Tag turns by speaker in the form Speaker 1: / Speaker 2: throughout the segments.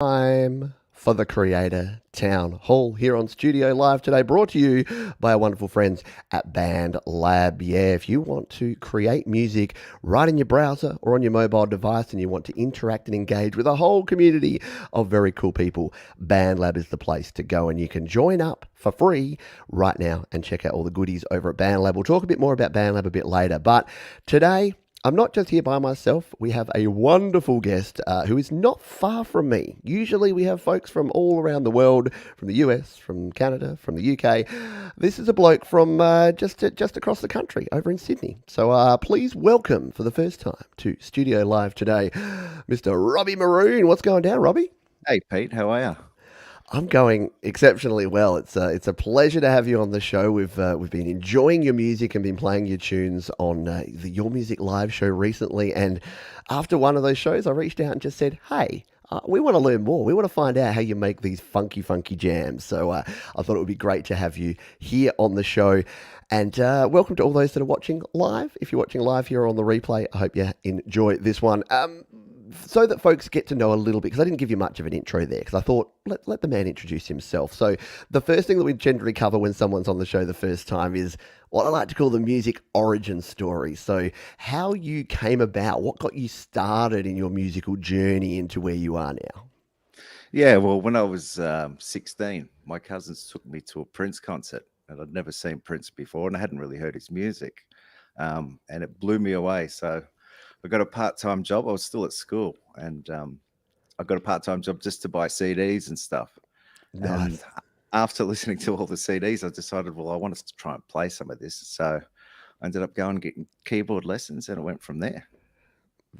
Speaker 1: Time for the Creator Town Hall here on Studio Live today, brought to you by our wonderful friends at Band Lab. Yeah, if you want to create music right in your browser or on your mobile device and you want to interact and engage with a whole community of very cool people, Band Lab is the place to go, and you can join up for free right now and check out all the goodies over at Band Lab. We'll talk a bit more about Band Lab a bit later, but today I'm not just here by myself. We have a wonderful guest who is not far from me. Usually we have folks from all around the world, from the US, from Canada, from the UK. This is a bloke from just across the country, over in Sydney. So please welcome for the first time to Studio Live today, Mr. Robbie Maroon. What's going down, Robbie?
Speaker 2: Hey Pete, how are you?
Speaker 1: I'm going exceptionally well. It's a pleasure to have you on the show. We've been enjoying your music and been playing your tunes on the Your Music Live show recently. And after one of those shows, I reached out and just said, "Hey, we want to learn more. We want to find out how you make these funky jams." So I thought it would be great to have you here on the show. And welcome to all those that are watching live. If you're watching live here on the replay, I hope you enjoy this one. So that folks get to know a little bit, because I didn't give you much of an intro there, because I thought, let the man introduce himself. So the first thing that we generally cover when someone's on the show the first time is what I like to call the music origin story. So how you came about, what got you started in your musical journey into where you are now.
Speaker 2: Yeah, well, when I was 16, my cousins took me to a Prince concert, and I'd never seen Prince before, and I hadn't really heard his music, and it blew me away. So I got a part-time job. I was still at school, and I got a part-time job just to buy CDs and stuff. And
Speaker 1: Nice.
Speaker 2: after listening to all the CDs, I decided, well, I wanted to try and play some of this. So I ended up going and getting keyboard lessons, and it went from there.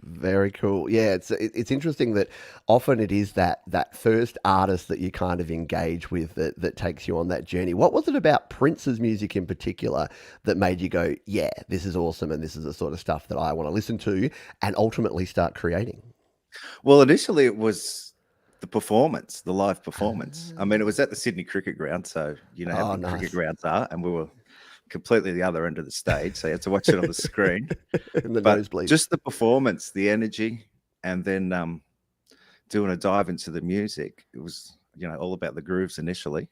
Speaker 1: Very cool. Yeah, it's interesting that often it is that first artist that you kind of engage with that takes you on that journey. What was it about Prince's music in particular that made you go, yeah, this is awesome, and this is the sort of stuff that I want to listen to and ultimately start creating?
Speaker 2: Well, initially it was the performance, the live performance. I mean, it was at the Sydney Cricket Ground, so you know how
Speaker 1: Oh,
Speaker 2: big cricket
Speaker 1: nice.
Speaker 2: grounds are, and we were completely the other end of the stage, so you had to watch it on the screen.
Speaker 1: In the
Speaker 2: But
Speaker 1: nosebleeds.
Speaker 2: just the performance, the energy, and then doing a dive into the music. It was, all about the grooves initially,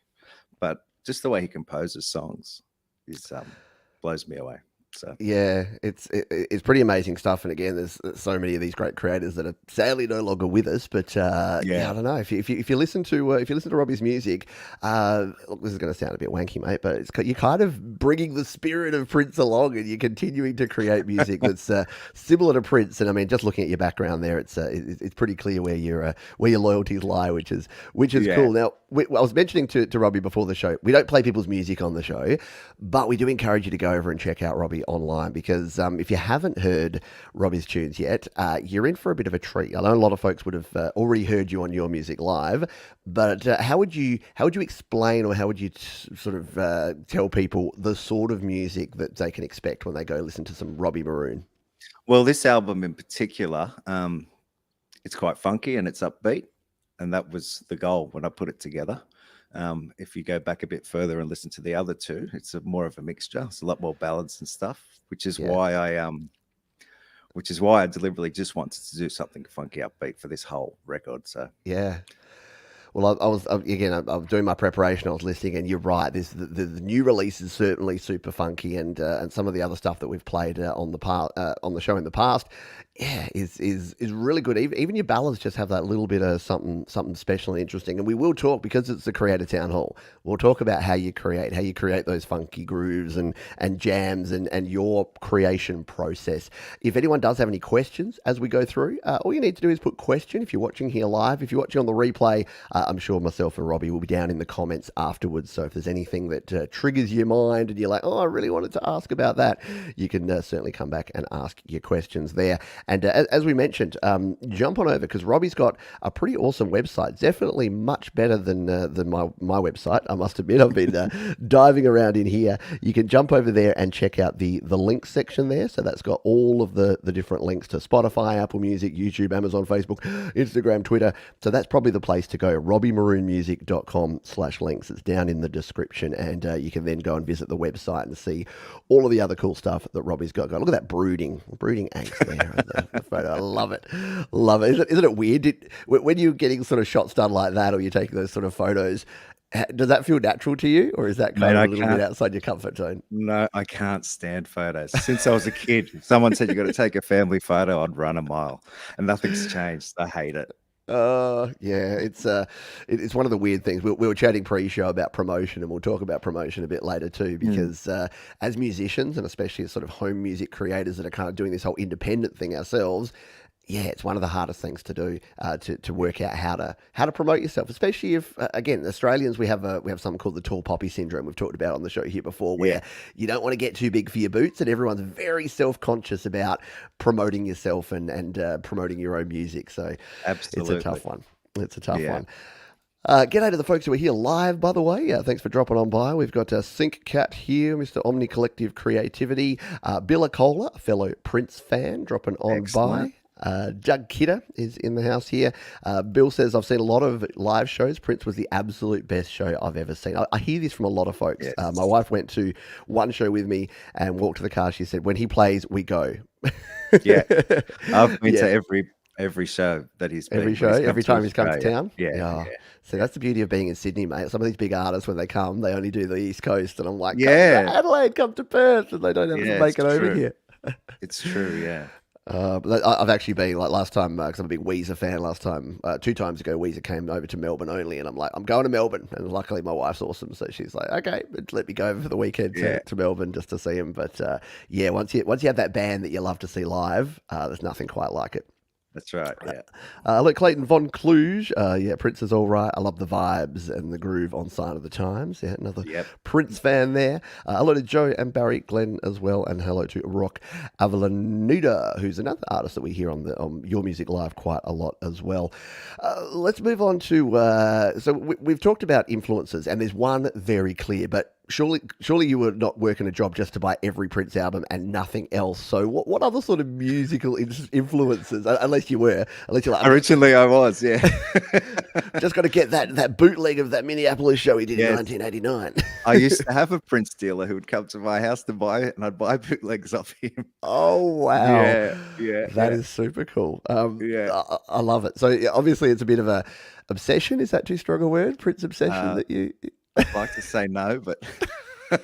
Speaker 2: but just the way he composes songs is blows me away. So
Speaker 1: Yeah, it's pretty amazing stuff. And again, there's so many of these great creators that are sadly no longer with us. But yeah,
Speaker 2: yeah,
Speaker 1: I don't know if you listen to Robbie's music. Look, this is going to sound a bit wanky, mate, but you're kind of bringing the spirit of Prince along, and you're continuing to create music that's similar to Prince. And I mean, just looking at your background there, it's pretty clear where your loyalties lie, which is
Speaker 2: yeah.
Speaker 1: cool. Now, I was mentioning to Robbie before the show, we don't play people's music on the show, but we do encourage you to go over and check out Robbie online, because if you haven't heard Robbie's tunes yet, you're in for a bit of a treat. I know a lot of folks would have already heard you on Your Music Live, but how would you explain, or how would you sort of tell people the sort of music that they can expect when they go listen to some Robbie Maroon?
Speaker 2: Well, this album in particular, it's quite funky and it's upbeat, and that was the goal when I put it together. If you go back a bit further and listen to the other two, it's more of a mixture. It's a lot more ballads and stuff,
Speaker 1: Yeah,
Speaker 2: which is why I deliberately just wanted to do something funky upbeat for this whole record. So
Speaker 1: yeah. Well, I was doing my preparation. I was listening, and you're right. The new release is certainly super funky, and some of the other stuff that we've played on the show in the past, yeah, is really good. Even your ballads just have that little bit of something special and interesting. And we will talk, because it's the Creator Town Hall. We'll talk about how you create those funky grooves and jams and your creation process. If anyone does have any questions as we go through, all you need to do is put question. If you're watching here live, if you're watching on the replay, I'm sure myself and Robbie will be down in the comments afterwards. So if there's anything that triggers your mind and you're like, oh, I really wanted to ask about that, you can certainly come back and ask your questions there. And as we mentioned, jump on over, because Robbie's got a pretty awesome website. Definitely much better than my website. I must admit, I've been diving around in here. You can jump over there and check out the links section there. So that's got all of the different links to Spotify, Apple Music, YouTube, Amazon, Facebook, Instagram, Twitter. So that's probably the place to go. RobbieMaroonMusic.com/links. It's down in the description, and you can then go and visit the website and see all of the other cool stuff that Robbie's got going. Look at that brooding angst there. The photo, I love it, love it. Isn't it weird? When you're getting sort of shots done like that, or you're taking those sort of photos, does that feel natural to you, or is that
Speaker 2: Mate,
Speaker 1: kind of a
Speaker 2: I
Speaker 1: little bit
Speaker 2: can't.
Speaker 1: outside your comfort zone?
Speaker 2: No, I can't stand photos. Since I was a kid, if someone said you got to take a family photo, I'd run a mile, and nothing's changed. I hate it.
Speaker 1: Yeah, it's one of the weird things. We were chatting pre-show about promotion, and we'll talk about promotion a bit later too.
Speaker 2: Mm.
Speaker 1: Because as musicians, and especially as sort of home music creators that are kind of doing this whole independent thing ourselves, yeah, it's one of the hardest things to do to work out how to promote yourself, especially if again Australians we have something called the tall poppy syndrome. We've talked about on the show here before,
Speaker 2: Yeah,
Speaker 1: where you don't want to get too big for your boots, and everyone's very self conscious about promoting yourself and promoting your own music. So it's a
Speaker 2: absolutely.
Speaker 1: tough one. It's a tough
Speaker 2: Yeah.
Speaker 1: one. G'day to the folks who are here live, by the way. Thanks for dropping on by. We've got Sync Cat here, Mr. Omni Collective Creativity, Bill Acola, a fellow Prince fan, dropping on
Speaker 2: Excellent.
Speaker 1: by. Doug Kidder is in the house here. Bill says, I've seen a lot of live shows. Prince was the absolute best show I've ever seen. I hear this from a lot of folks. My
Speaker 2: Yes.
Speaker 1: wife went to one show with me and walked to the car. She said, when he plays, we go.
Speaker 2: Yeah. I've been
Speaker 1: Yeah,
Speaker 2: to every show that he's
Speaker 1: every
Speaker 2: been when
Speaker 1: show,
Speaker 2: he's come
Speaker 1: every
Speaker 2: to
Speaker 1: time he's come to
Speaker 2: Australia.
Speaker 1: town.
Speaker 2: Yeah,
Speaker 1: Yeah.
Speaker 2: yeah,
Speaker 1: So that's the beauty of being in Sydney, mate. Some of these big artists, when they come, they only do the East Coast. And I'm like, come to
Speaker 2: yeah,
Speaker 1: Adelaide, come to Perth. And they don't have to
Speaker 2: yeah.
Speaker 1: make
Speaker 2: It's
Speaker 1: it over
Speaker 2: true.
Speaker 1: here.
Speaker 2: It's true. Yeah,
Speaker 1: But I've actually been like last time because I'm a big Weezer fan. Last time, 2 times ago, Weezer came over to Melbourne only, and I'm like, I'm going to Melbourne. And luckily, my wife's awesome, so she's like, okay, let me go over for the weekend
Speaker 2: yeah.
Speaker 1: to Melbourne just to see him. But yeah, once you have that band that you love to see live, there's nothing quite like it.
Speaker 2: That's right. Yeah,
Speaker 1: Look, Clayton Von Kluge. Yeah, Prince is all right. I love the vibes and the groove on Sign of the Times. Yeah, another
Speaker 2: yep.
Speaker 1: Prince fan there. Hello to Joe and Barry Glenn as well. And hello to Rock Avalanida, who's another artist that we hear on Your Music Live quite a lot as well. Let's move on to. So we've talked about influences, and there's one very clear, but surely you were not working a job just to buy every Prince album and nothing else. So what other sort of musical influences, unless you're like,
Speaker 2: Originally, I was. Yeah.
Speaker 1: just got to get that bootleg of that Minneapolis show he did in
Speaker 2: Yes.
Speaker 1: 1989.
Speaker 2: I used to have a Prince dealer who would come to my house to buy it, and I'd buy bootlegs off him.
Speaker 1: Oh wow,
Speaker 2: Yeah, yeah,
Speaker 1: that
Speaker 2: yeah,
Speaker 1: is super cool.
Speaker 2: yeah.
Speaker 1: I love it. So yeah, obviously it's a bit of a obsession. Is that too strong a word? Prince obsession
Speaker 2: Uh,
Speaker 1: that you
Speaker 2: I'd like to say no, but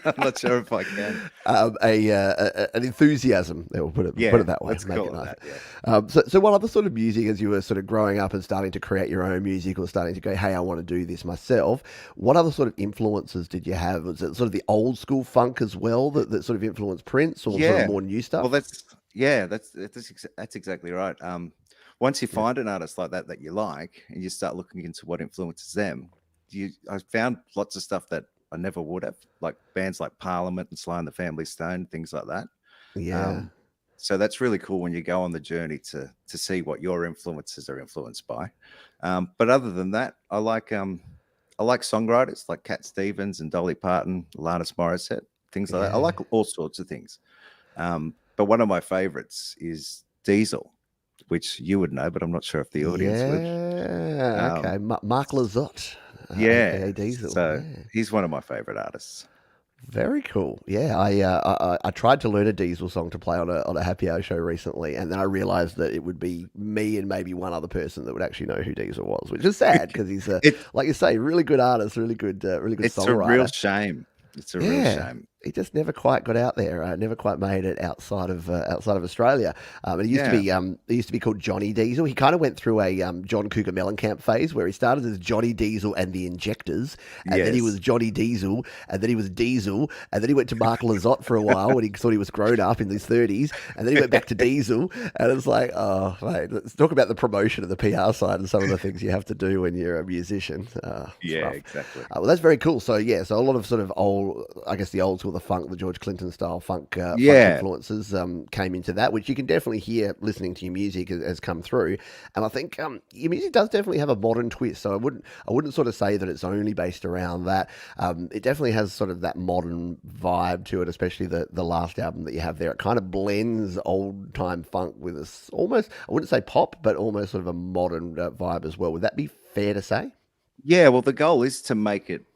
Speaker 2: I'm not sure if I can.
Speaker 1: an enthusiasm. We'll put it
Speaker 2: Yeah,
Speaker 1: that way.
Speaker 2: let's
Speaker 1: Make
Speaker 2: call
Speaker 1: it
Speaker 2: it
Speaker 1: nice.
Speaker 2: that. Yeah.
Speaker 1: So what other sort of music, as you were sort of growing up and starting to create your own music, or starting to go, hey, I want to do this myself? What other sort of influences did you have? Was it sort of the old school funk as well that sort of influenced Prince, or sort of
Speaker 2: Yeah.
Speaker 1: more new
Speaker 2: Well,
Speaker 1: stuff?
Speaker 2: that's exactly right. Once you
Speaker 1: Yeah,
Speaker 2: find an artist like that you like, and you start looking into what influences them, I found lots of stuff that I never would have, like bands like Parliament and Sly and the Family Stone, things like that.
Speaker 1: yeah,
Speaker 2: Um, so that's really cool when you go on the journey to see what your influences are influenced by. But other than that, I like songwriters like Cat Stevens and Dolly Parton, Alanis Morissette, things like that. I
Speaker 1: yeah.
Speaker 2: like all sorts of things. But one of my favorites is Diesel, which you would know, but I'm not sure if the audience would.
Speaker 1: Yeah.
Speaker 2: Um,
Speaker 1: Okay. Mark Lazotte,
Speaker 2: yeah,
Speaker 1: aka Diesel.
Speaker 2: so
Speaker 1: Yeah.
Speaker 2: he's one of my favorite artists.
Speaker 1: Very cool. Yeah, I tried to learn a Diesel song to play on a happy hour show recently, and then I realised that it would be me and maybe one other person that would actually know who Diesel was, which is sad because he's
Speaker 2: It
Speaker 1: like you say, really good artist, really good
Speaker 2: it's a real
Speaker 1: songwriter.
Speaker 2: shame. It's a real
Speaker 1: Yeah,
Speaker 2: shame.
Speaker 1: he just never quite got out there. Never quite made it outside of Australia. It
Speaker 2: Yeah.
Speaker 1: used to be called Johnny Diesel. He kind of went through a John Cougar Mellencamp phase where he started as Johnny Diesel and the Injectors, and then he was
Speaker 2: Yes.
Speaker 1: Johnny Diesel, and then he was Diesel, and then he went to Mark Lazotte for a while when he thought he was grown up in his 30s, and then he went back to Diesel, and it's like, oh mate, let's talk about the promotion of the PR side and some of the things you have to do when you're a musician. It's
Speaker 2: Yeah,
Speaker 1: rough.
Speaker 2: exactly.
Speaker 1: Well, that's very cool. So yeah, so a lot of sort of old, I guess the old school, the funk, the George Clinton style funk
Speaker 2: Yeah.
Speaker 1: influences came into that, which you can definitely hear listening to your music has come through. And I think your music does definitely have a modern twist. So I wouldn't sort of say that it's only based around that. It definitely has sort of that modern vibe to it, especially the last album that you have there. It kind of blends old time funk with this almost, I wouldn't say pop, but almost sort of a modern vibe as well. Would that be fair to say?
Speaker 2: Yeah, well, the goal is to make it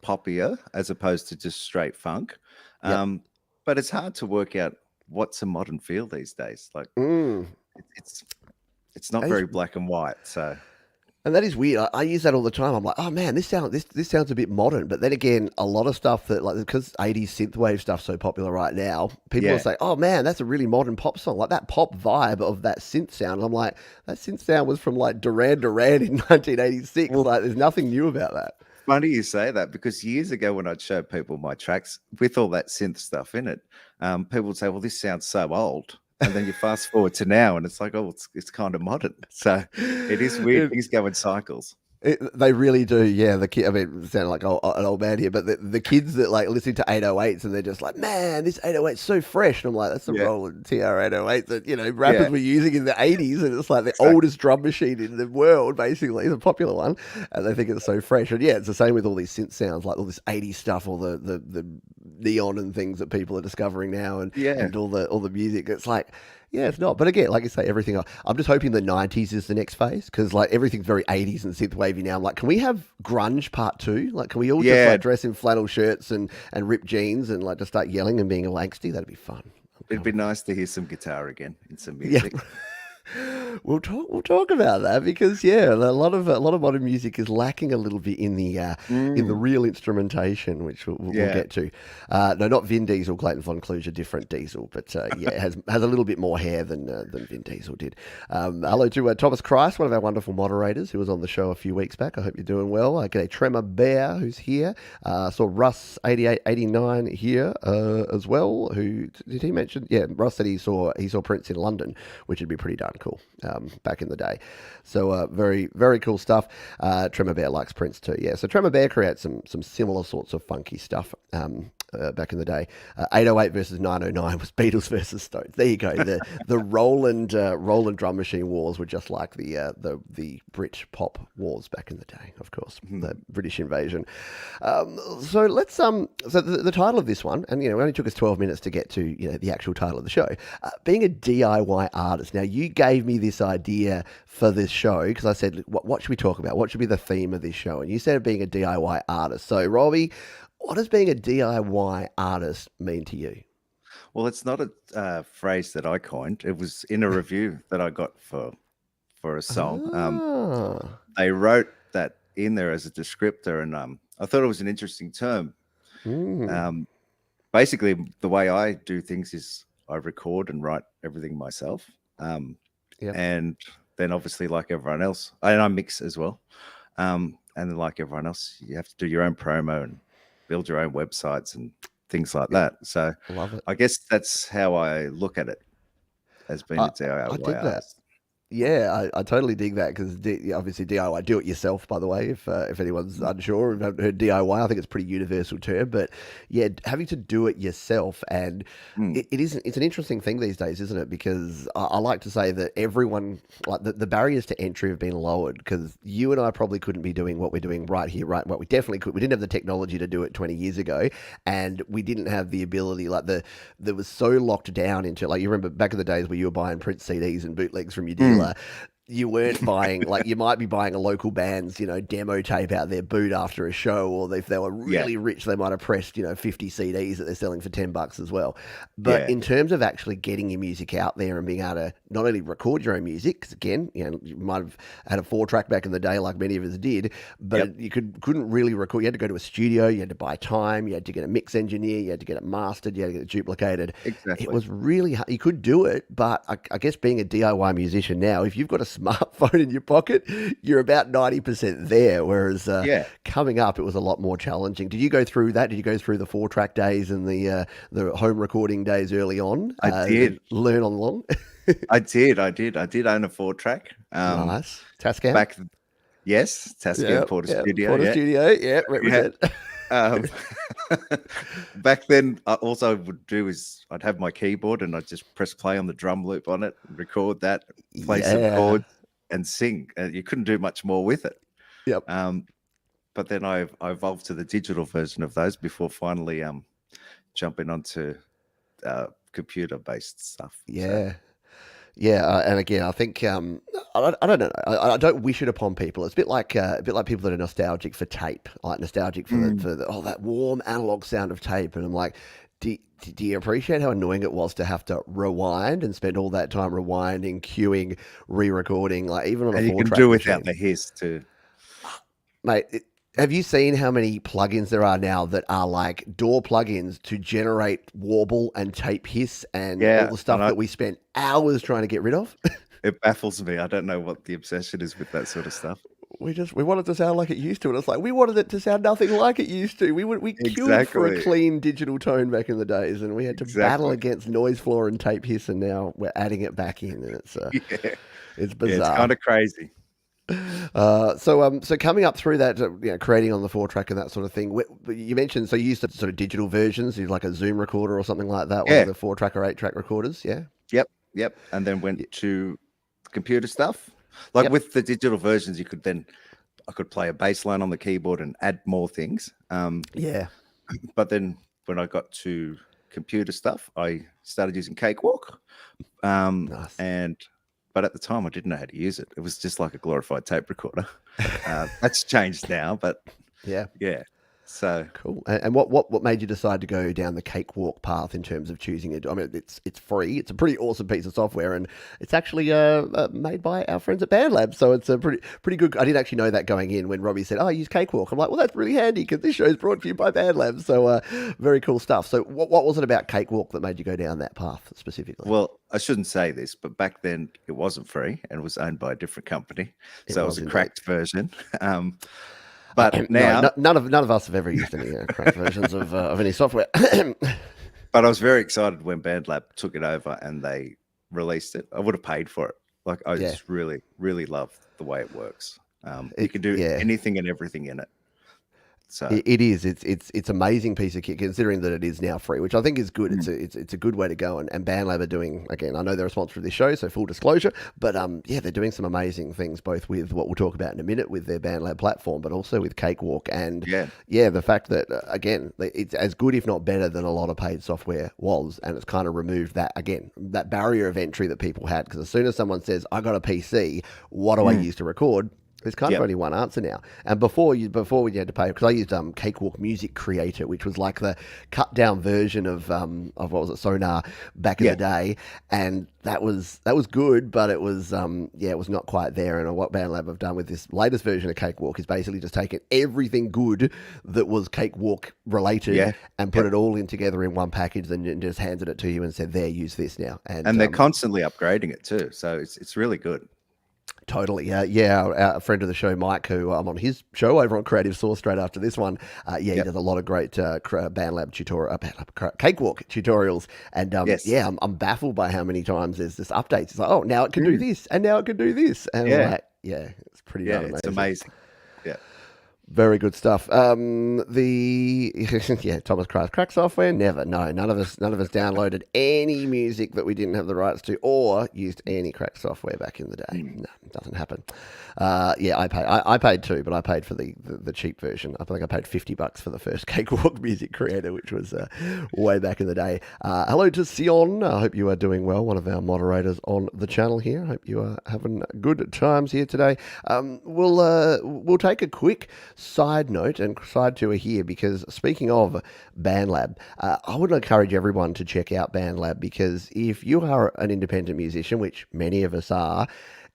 Speaker 2: poppier as opposed to just straight funk.
Speaker 1: Yep.
Speaker 2: Um, but it's hard to work out what's a modern feel these days. Like
Speaker 1: Mm.
Speaker 2: It's it's not
Speaker 1: That is
Speaker 2: very black and white. So
Speaker 1: And that is weird. I use that all the time. I'm like, oh man, this sounds a bit modern. But then again, a lot of stuff that like because 80s synthwave stuff's so popular right now, people will
Speaker 2: yeah,
Speaker 1: say, oh man, that's a really modern pop song. Like that pop vibe of that synth sound. And I'm like, that synth sound was from like Duran Duran in 1986.
Speaker 2: well,
Speaker 1: Like there's nothing new about that.
Speaker 2: funny you say that because years ago when I'd show people my tracks with all that synth stuff in it, people would say, "Well, this sounds so old." And then you fast forward to now, and it's like, "Oh, it's kind of modern." So it is weird.
Speaker 1: It,
Speaker 2: Things go in cycles.
Speaker 1: They really do, yeah. The kid, I mean, sounding like an old man here, but the kids that like listen to 808s and they're just like, man, this 808's so fresh. And I'm like, that's the
Speaker 2: Yeah,
Speaker 1: Roland TR 808 that rappers
Speaker 2: yeah,
Speaker 1: were using in the 80s, and it's like the
Speaker 2: exactly.
Speaker 1: oldest drum machine in the world, basically, the popular one, and they think it's so fresh. And yeah, it's the same with all these synth sounds, like all this 80s stuff, all the neon and things that people are discovering now,
Speaker 2: Yeah,
Speaker 1: and all the music. It's like. Yeah, it's not. But again, like you say, everything. I'm just hoping the 90s is the next phase because like everything's very 80s and synth wavy now. I'm like, can we have grunge part two? Like, can we all just
Speaker 2: yeah.
Speaker 1: like dress in flannel shirts and ripped jeans and like just start yelling and being all angsty? That'd be fun.
Speaker 2: It'd be nice to hear some guitar again in some
Speaker 1: Yeah,
Speaker 2: music.
Speaker 1: we'll talk about that because yeah, a lot of modern music is lacking a little bit in the
Speaker 2: Mm,
Speaker 1: real instrumentation, which we'll
Speaker 2: yeah.
Speaker 1: get to. No, not Vin Diesel, Clayton Von Kluge, different Diesel, but yeah, it has a little bit more hair than Vin Diesel did. Hello to Thomas Christ, one of our wonderful moderators, who was on the show a few weeks back. I hope you're doing well. G'day Tremor Bear, who's here. Saw Russ 8889 here as well. Who did he mention? Yeah, Russ said he saw Prince in London, which would be pretty darn cool back in the day. So very very cool stuff. Tremor Bear likes Prince too. Yeah, so Tremor Bear creates some similar sorts of funky stuff. Back in the day, 808 versus 909 was Beatles versus Stones. There you go. The Roland drum machine wars were just like the Brit pop wars back in the day. Of course, the British invasion. So let's so the title of this one, and it only took us 12 minutes to get to the actual title of the show, being a DIY artist. Now you gave me this idea for this show because I said, what should we talk about? What should be the theme of this show? And you said being a DIY artist. So Robbie, what does being a DIY artist mean to you?
Speaker 2: Well, it's not a phrase that I coined. It was in a review that I got for a song.
Speaker 1: Ah,
Speaker 2: They wrote that in there as a descriptor, and I thought it was an interesting term.
Speaker 1: mm,
Speaker 2: Um, Basically, the way I do things is I record and write everything myself,
Speaker 1: yep.
Speaker 2: and then obviously, like everyone else, and I mix as well. And then, like everyone else, you have to do your own promo and build your own websites and things like
Speaker 1: Yep.
Speaker 2: that. So,
Speaker 1: Love it.
Speaker 2: I guess that's how I look at it as being
Speaker 1: I,
Speaker 2: a
Speaker 1: I
Speaker 2: DIY
Speaker 1: dig that.
Speaker 2: artist.
Speaker 1: Yeah, I totally dig that because obviously DIY, do it yourself. By the way, if anyone's unsure and haven't heard DIY, I think it's a pretty universal term. But yeah, having to do it yourself, and
Speaker 2: Mm,
Speaker 1: it's an interesting thing these days, isn't it? Because I like to say that everyone, like the barriers to entry have been lowered because you and I probably couldn't be doing what we're doing right here, right? What we definitely could. We didn't have the technology to do it 20 years ago, and we didn't have the ability. There was so locked down into, like, you remember back in the days where you were buying print CDs and bootlegs from your
Speaker 2: mm,
Speaker 1: dealer. You weren't buying, like, you might be buying a local band's demo tape out their boot after a show, or if they were
Speaker 2: yeah,
Speaker 1: really rich they might have pressed 50 CDs that they're selling for $10 as well. But
Speaker 2: yeah,
Speaker 1: in terms of actually getting your music out there and being able to not only record your own music, because again, you might have had a 4-track back in the day like many of us did,
Speaker 2: yep,
Speaker 1: but you couldn't really record. You had to go to a studio, you had to buy time, you had to get a mix engineer, you had to get it mastered, you had to get it duplicated. It
Speaker 2: exactly.
Speaker 1: was really hard. You could do it, but I guess being a DIY musician now, if you've got a smartphone in your pocket, you're about 90% there. Whereas
Speaker 2: Yeah,
Speaker 1: coming up, it was a lot more challenging. Did you go through that? Did you go through the 4-track days and the home recording days early on
Speaker 2: I did.
Speaker 1: and learn on long?
Speaker 2: I did own a 4-track.
Speaker 1: Nice. Tascam?
Speaker 2: Back, yes, Tascam
Speaker 1: Yeah,
Speaker 2: Porter
Speaker 1: yeah.
Speaker 2: Studio.
Speaker 1: Porter
Speaker 2: Yeah,
Speaker 1: Studio, yeah,
Speaker 2: yeah.
Speaker 1: represent.
Speaker 2: Um, back then, also I would do is I'd have my keyboard and I'd just press play on the drum loop on it, record that, play some
Speaker 1: Yeah.
Speaker 2: chords, and sing. And you couldn't do much more with it.
Speaker 1: Yep.
Speaker 2: Um, but then I evolved to the digital version of those before finally jumping onto computer-based stuff. So
Speaker 1: Yeah. Yeah, and again, I think I don't know. I don't wish it upon people. It's a bit like people that are nostalgic for tape, like nostalgic for
Speaker 2: mm,
Speaker 1: that warm analog sound of tape. And I'm like, do you appreciate how annoying it was to have to rewind and spend all that time rewinding, queuing, re-recording, like even on a
Speaker 2: And you can
Speaker 1: four-track
Speaker 2: do without
Speaker 1: machine?
Speaker 2: the hiss too.
Speaker 1: Mate, have you seen how many plugins there are now that are like door plugins to generate warble and tape hiss and all
Speaker 2: Yeah,
Speaker 1: the
Speaker 2: and
Speaker 1: stuff that we spent hours trying to get rid of?
Speaker 2: it baffles me. I don't know what the obsession is with that sort of stuff.
Speaker 1: We wanted to sound like it used to, and it's like we wanted it to sound nothing like it used to. We queued for a
Speaker 2: Exactly.
Speaker 1: clean digital tone back in the days, and we had to battle
Speaker 2: Exactly.
Speaker 1: against noise floor and tape hiss, and now we're adding it back in, and
Speaker 2: Yeah.
Speaker 1: it's
Speaker 2: Yeah, it's
Speaker 1: bizarre.
Speaker 2: kind of crazy.
Speaker 1: So coming up through that, creating on the four track and that sort of thing. You mentioned so you used to sort of digital versions, you like a Zoom recorder or something like that, one of
Speaker 2: Yeah.
Speaker 1: the four track or eight track recorders. Yeah.
Speaker 2: Yep. Yep. And then went to computer stuff. Like
Speaker 1: Yep.
Speaker 2: with the digital versions, I could play a bass line on the keyboard and add more things.
Speaker 1: Yeah.
Speaker 2: But then when I got to computer stuff, I started using Cakewalk.
Speaker 1: Nice.
Speaker 2: But at the time, I didn't know how to use it. It was just like a glorified tape recorder. That's changed now, but
Speaker 1: Yeah.
Speaker 2: yeah. So
Speaker 1: Cool. And what made you decide to go down the Cakewalk path in terms of choosing it? I mean, it's free. It's a pretty awesome piece of software, and it's actually made by our friends at BandLab. So it's a pretty good. I didn't actually know that going in when Robbie said, "Oh, I use Cakewalk." I'm like, "Well, that's really handy because this show is brought to you by BandLab." So very cool stuff. So what was it about Cakewalk that made you go down that path specifically?
Speaker 2: well, I shouldn't say this, but back then it wasn't free and it was owned by a different company.
Speaker 1: It
Speaker 2: So it
Speaker 1: was
Speaker 2: was a
Speaker 1: indeed.
Speaker 2: cracked version. But
Speaker 1: No,
Speaker 2: now,
Speaker 1: none of us have ever used any cracked versions of any software.
Speaker 2: but I was very excited when BandLab took it over and they released it. I would have paid for it. Like I
Speaker 1: Yeah.
Speaker 2: just really, really love the way it works. You can do
Speaker 1: Yeah.
Speaker 2: anything and everything in it. So
Speaker 1: It is. It's amazing piece of kit considering that it is now free, which I think is good. It's a good way to go. And BandLab are doing again. I know they're a sponsor of this show, so full disclosure. But they're doing some amazing things both with what we'll talk about in a minute with their BandLab platform, but also with Cakewalk. And the fact that again it's as good if not better than a lot of paid software was, and it's kind of removed that barrier of entry that people had. Because as soon as someone says I got a PC, what do I use to record? There's kind of only one answer now. And before you had to pay, because I used Cakewalk Music Creator, which was like the cut down version of what was it, Sonar back in the day, and that was good, but it was it was not quite there. And what BandLab have done with this latest version of Cakewalk is basically just taken everything good that was Cakewalk related and put it all in together in one package, and just handed it to you and said, "There, use this now."
Speaker 2: And they're constantly upgrading it too, so it's really good.
Speaker 1: Totally. Our friend of the show, Mike, who I'm on his show over on Creative Source straight after this one. He does a lot of great BandLab Cakewalk tutorials. And I'm baffled by how many times there's just updates. It's like, oh, now it can do this, and now it can do this. And I'm like, it's pretty amazing.
Speaker 2: It's amazing. Yeah.
Speaker 1: Very good stuff. Thomas Christ, crack software? Never. No, none of us downloaded any music that we didn't have the rights to, or used any crack software back in the day. No, it doesn't happen. I paid too, but I paid for the cheap version. I think I paid $50 for the first Cakewalk Music Creator, which was way back in the day. Hello to Sion. I hope you are doing well. One of our moderators on the channel here. I hope you are having good times here today. We'll take a quick side note and side tour here, because speaking of BandLab, I would encourage everyone to check out BandLab, because if you are an independent musician, which many of us are,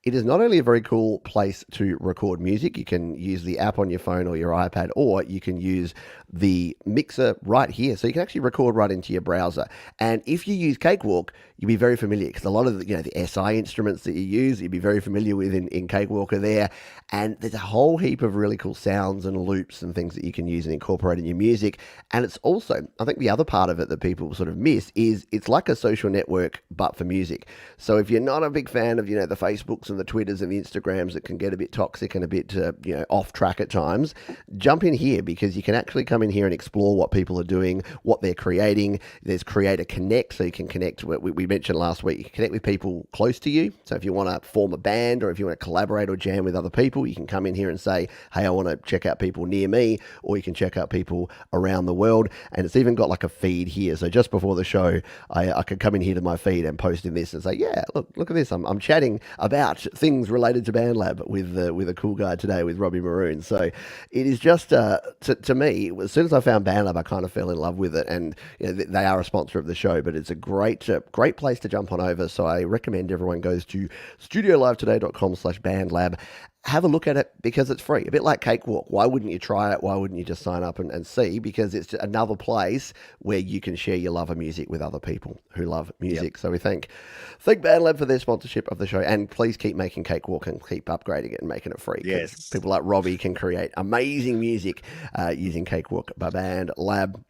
Speaker 1: it is not only a very cool place to record music. You can use the app on your phone or your iPad, or you can use the mixer right here. So you can actually record right into your browser. And if you use Cakewalk, you'll be very familiar, because a lot of the SI instruments that you use, you'll be very familiar with in Cakewalk are there. And there's a whole heap of really cool sounds and loops and things that you can use and incorporate in your music. And it's also, I think the other part of it that people sort of miss is it's like a social network, but for music. So if you're not a big fan of, the Facebooks and the Twitters and the Instagrams that can get a bit toxic and a bit, off track at times, jump in here, because you can actually come in here and explore what people are doing, what they're creating. There's Creator Connect, so you can connect. We mentioned last week, you can connect with people close to you. So if you want to form a band, or if you want to collaborate or jam with other people, you can come in here and say, hey, I want to check out people near me, or you can check out people around the world. And it's even got like a feed here. So just before the show, I could come in here to my feed and post in this and say, yeah, look at this. I'm chatting about about things related to BandLab with a cool guy today with Robbie Maroon. So it is just to me, as soon as I found BandLab, I kind of fell in love with it, and they are a sponsor of the show. But it's a great place to jump on over. So I recommend everyone goes to studiolivetoday.com/bandlab. Have a look at it because it's free. A bit like Cakewalk. Why wouldn't you try it? Why wouldn't you just sign up and see? Because it's another place where you can share your love of music with other people who love music. So we thank BandLab for their sponsorship of the show. And please keep making Cakewalk and keep upgrading it and making it free.
Speaker 2: Yes.
Speaker 1: People like Robbie can create amazing music using Cakewalk by BandLab.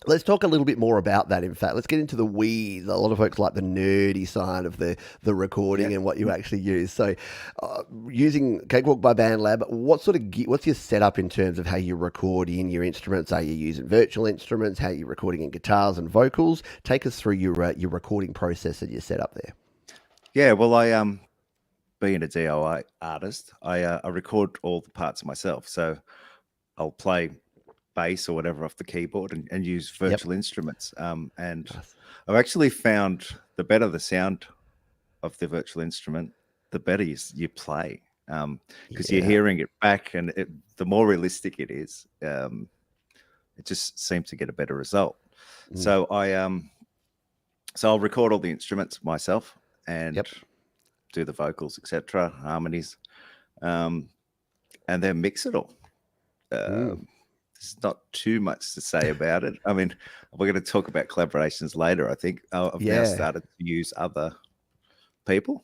Speaker 1: Let's talk a little bit more about that. In fact, let's get into the weeds. A lot of folks like the nerdy side of the recording and what you actually use. So, using Cakewalk by BandLab, what's your setup in terms of how you record in your instruments? Are you using virtual instruments? How are you recording in guitars and vocals? Take us through your recording process and your setup there.
Speaker 2: Yeah, well, being a DIY artist, I record all the parts myself. So I'll play bass or whatever off the keyboard and use virtual instruments. And
Speaker 1: Nice.
Speaker 2: I've actually found the better the sound of the virtual instrument, the better you play, because you're hearing it back, and the more realistic it is, it just seems to get a better result. So I'll record all the instruments myself and do the vocals, etc., harmonies, and then mix it all. There's not too much to say about it. I mean, we're going to talk about collaborations later, I think. I've now started to use other people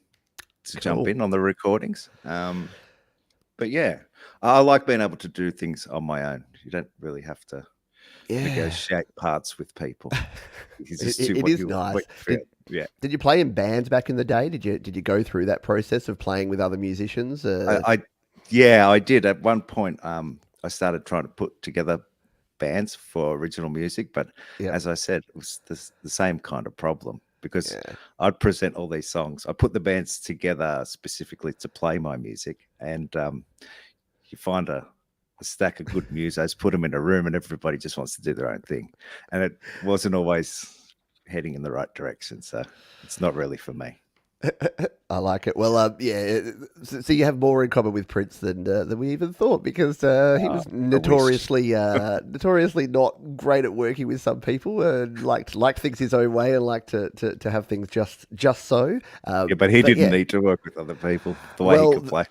Speaker 2: to jump in on the recordings. But yeah, I like being able to do things on my own. You don't really have to negotiate parts with people.
Speaker 1: It is nice. Did you play in bands back in the day? Did you go through that process of playing with other musicians?
Speaker 2: I did. At one point, I started trying to put together bands for original music, but as I said, it was the same kind of problem, because I'd present all these songs. I put the bands together specifically to play my music, and you find a stack of good musos, put them in a room, and everybody just wants to do their own thing, and it wasn't always heading in the right direction. So it's not really for me.
Speaker 1: I like it. Well, so you have more in common with Prince than we even thought, because he was notoriously not great at working with some people, and liked things his own way, and liked to have things just so.
Speaker 2: But he didn't need to work with other people the way he could play.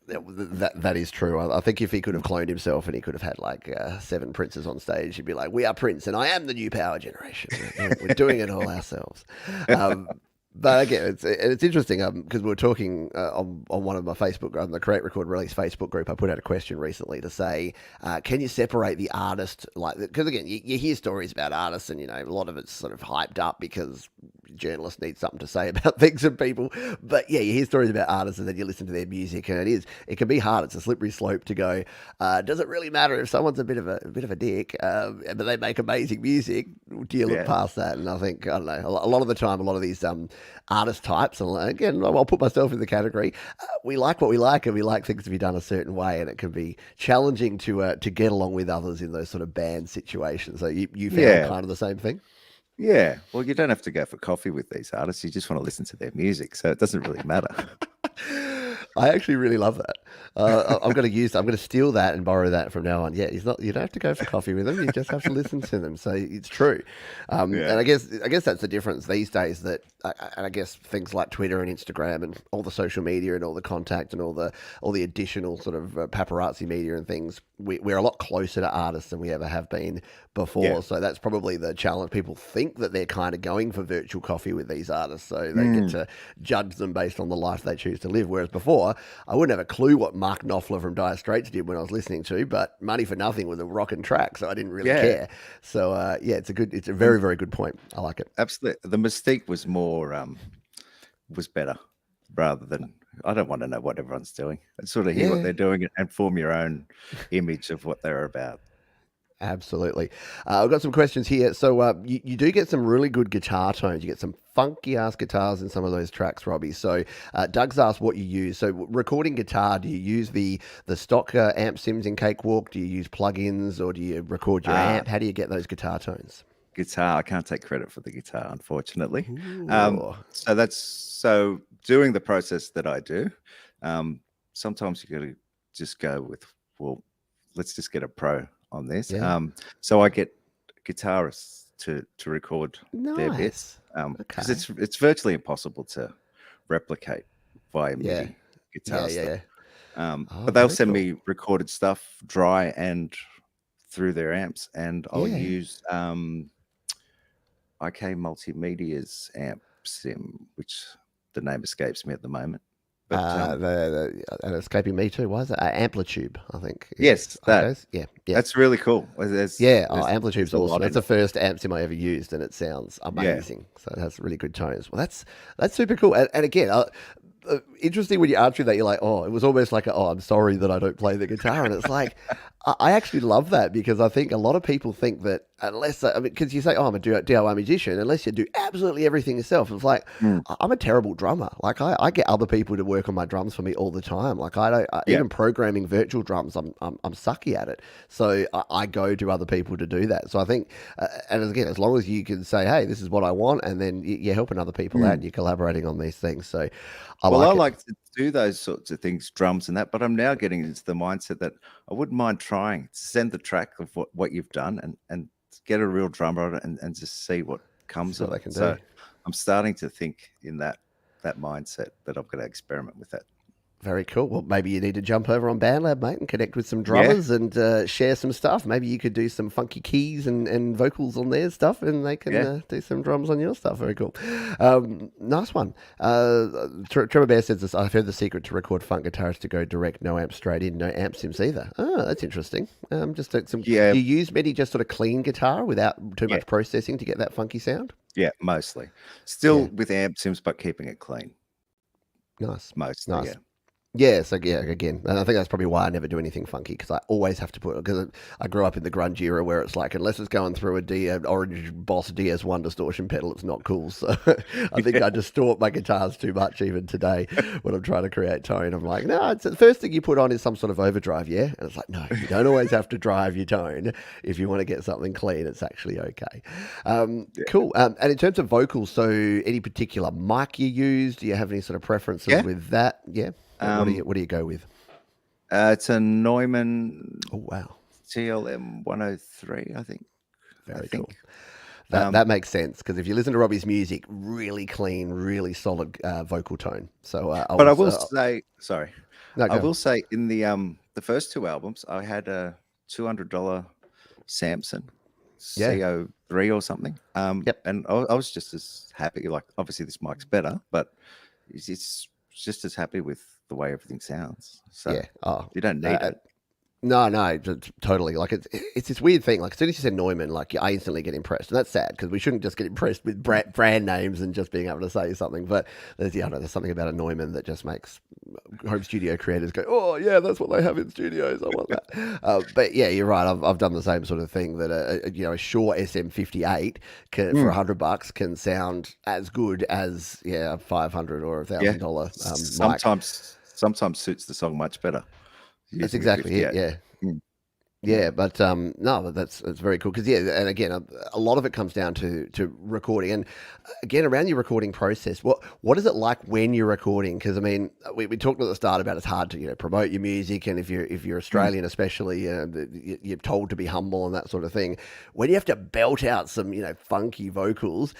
Speaker 1: That is true. I think if he could have cloned himself and he could have had like 7 Princes on stage, he'd be like, "We are Prince, and I am the new power generation. We're doing it all ourselves." But again, it's interesting because we were talking on one of my Facebook, on the Create, Record, Release Facebook group. I put out a question recently to say, can you separate the artist? Because again, you hear stories about artists, and a lot of it's sort of hyped up because journalists need something to say about things and people. But yeah, you hear stories about artists, and then you listen to their music, and it can be hard. It's a slippery slope to go. Does it really matter if someone's a bit of a dick, but they make amazing music? Do you look past that? And I think, I don't know, a lot of the time, a lot of these artist types, and again, I'll put myself in the category. We like what we like, and we like things to be done a certain way, and it can be challenging to get along with others in those sort of band situations. So you found kind of the same thing?
Speaker 2: Yeah. Well, you don't have to go for coffee with these artists. You just want to listen to their music, so it doesn't really matter.
Speaker 1: I actually really love that. I'm going to steal that and borrow that from now on. Yeah, you don't have to go for coffee with them. You just have to listen to them. So it's true. And I guess that's the difference these days, that and I guess things like Twitter and Instagram and all the social media and all the contact and all the additional sort of paparazzi media and things, we're a lot closer to artists than we ever have been before. Yeah. So that's probably the challenge. People think that they're kind of going for virtual coffee with these artists, so they get to judge them based on the life they choose to live. Whereas before, I wouldn't have a clue what Mark Knopfler from Dire Straits did when I was listening to, but Money for Nothing was a rockin' track, so I didn't really care. So it's a very, very good point. I like it.
Speaker 2: Absolutely. The mystique was was better, rather than, I don't want to know what everyone's doing. I sort of hear what they're doing and form your own image of what they're about.
Speaker 1: Absolutely. I've got some questions here. So you do get some really good guitar tones. You get some funky-ass guitars in some of those tracks, Robbie. So Doug's asked what you use. So recording guitar, do you use the stock amp sims in Cakewalk? Do you use plugins, or do you record your amp? How do you get those guitar tones?
Speaker 2: guitar. I can't take credit for the guitar, unfortunately.
Speaker 1: Ooh.
Speaker 2: So doing the process that I do, sometimes you got to just go with, well, let's just get a pro on this.
Speaker 1: Yeah.
Speaker 2: So I get guitarists to record their bits,
Speaker 1: Nice.
Speaker 2: because
Speaker 1: Okay.
Speaker 2: it's virtually impossible to replicate via
Speaker 1: Yeah.
Speaker 2: MIDI
Speaker 1: Yeah.
Speaker 2: guitar
Speaker 1: Yeah.
Speaker 2: stuff.
Speaker 1: Yeah. Oh,
Speaker 2: But they'll
Speaker 1: very
Speaker 2: send
Speaker 1: cool.
Speaker 2: me recorded stuff dry and through their amps, and I'll
Speaker 1: Yeah.
Speaker 2: use IK Multimedia's amp sim, which the name escapes me at the moment. But
Speaker 1: And escaping me too. Why is it? Amplitude, I think, is
Speaker 2: yes,
Speaker 1: IK's. Yeah. Yeah.
Speaker 2: that's really cool.
Speaker 1: Yeah, oh,
Speaker 2: There's
Speaker 1: Amplitude's
Speaker 2: a
Speaker 1: awesome.
Speaker 2: lot
Speaker 1: That's
Speaker 2: in
Speaker 1: the
Speaker 2: it.
Speaker 1: first amp sim I ever used, and it sounds
Speaker 2: Yeah,
Speaker 1: amazing. So it has really good tones. Well, that's super cool. And again, interesting when you answer that, you're like, oh, it was almost like, oh, I'm sorry that I don't play the guitar, and it's like, I actually love that because I think a lot of people think that unless I mean, because you say, oh, I'm a DIY musician, unless you do absolutely everything yourself, it's like
Speaker 2: mm,
Speaker 1: I'm a terrible drummer. Like I get other people to work on my drums for me all the time. Like I don't
Speaker 2: yeah,
Speaker 1: even programming virtual drums, I'm sucky at it. So I go to other people to do that. So I think, and again, as long as you can say, hey, this is what I want, and then you're helping other people out
Speaker 2: mm.
Speaker 1: and you're collaborating on these things. So I
Speaker 2: Well, I
Speaker 1: like it.
Speaker 2: like to do those sorts of things, drums and that. But I'm now getting into the mindset that I wouldn't mind trying to send the track of what you've done and get a real drummer on it and just see what comes
Speaker 1: See what
Speaker 2: of
Speaker 1: they
Speaker 2: it.
Speaker 1: can do.
Speaker 2: So I'm starting to think in that mindset that I'm going to experiment with that.
Speaker 1: Very cool. Well, maybe you need to jump over on BandLab, mate, and connect with some
Speaker 2: Yeah,
Speaker 1: drummers and share some stuff. Maybe you could do some funky keys and vocals on their stuff, and they can
Speaker 2: yeah.
Speaker 1: do some drums on your stuff. Very cool. Nice one. Trevor Bear says this. I've heard the secret to record funk guitarists to go direct, no amp straight in, no amp sims either. Oh, that's interesting. Just some.
Speaker 2: Yeah,
Speaker 1: Do you use many just sort of clean guitar without too
Speaker 2: yeah,
Speaker 1: much processing to get that funky sound?
Speaker 2: yeah, mostly.
Speaker 1: Yeah.
Speaker 2: Still with amp sims, but keeping it clean.
Speaker 1: Nice.
Speaker 2: Mostly,
Speaker 1: Nice.
Speaker 2: yeah.
Speaker 1: Yeah, so yeah, again, and I think that's probably why I never do anything funky because I always have to put because I grew up in the grunge era where it's like unless it's going through an Orange Boss DS1 distortion pedal, it's not cool. So I think I distort my guitars too much even today when I'm trying to create tone. I'm like, no, it's the first thing you put on is some sort of overdrive, yeah, and it's like, no, you don't always have to drive your tone if you want to get something clean. It's actually okay. Cool. And in terms of vocals, so any particular mic you use? Do you have any sort of preferences
Speaker 2: Yeah.
Speaker 1: with that? Yeah.
Speaker 2: Um,
Speaker 1: What do you go with?
Speaker 2: it's a Neumann
Speaker 1: Oh wow,
Speaker 2: TLM 103, I think. I
Speaker 1: very cool.
Speaker 2: think.
Speaker 1: That makes sense because if you listen to Robbie's music, really clean, really solid vocal tone. So I
Speaker 2: But I
Speaker 1: was
Speaker 2: will say, sorry,
Speaker 1: no
Speaker 2: I
Speaker 1: go.
Speaker 2: will say in the first two albums, I had a $200 Samson
Speaker 1: Yeah.
Speaker 2: CO3 or something.
Speaker 1: Yep.
Speaker 2: And I was just as happy. Like, obviously, this mic's better, but it's just as happy with the way everything sounds. So
Speaker 1: Yeah. Oh.
Speaker 2: you don't need it.
Speaker 1: No, no, totally. Like it's this weird thing. Like as soon as you said Neumann, like I instantly get impressed, and that's sad because we shouldn't just get impressed with brand names and just being able to say something. But there's I don't know, there's something about a Neumann that just makes home studio creators go, oh yeah, that's what they have in studios. I want that. But yeah, you're right. I've done the same sort of thing that a Shure SM58 can for $100 can sound as good as a $500 or
Speaker 2: Yeah.
Speaker 1: $1,000 mic.
Speaker 2: Sometimes suits the song much better.
Speaker 1: That's
Speaker 2: Using a
Speaker 1: exactly it.
Speaker 2: 58.
Speaker 1: Yeah.
Speaker 2: Mm.
Speaker 1: Yeah, but no, but that's very cool because and again, a lot of it comes down to recording, and again, around your recording process, what is it like when you're recording? Because I mean, we talked at the start about it's hard to promote your music, and if you're
Speaker 2: Mm.
Speaker 1: Australian, especially, you're told to be humble and that sort of thing. When you have to belt out some funky vocals,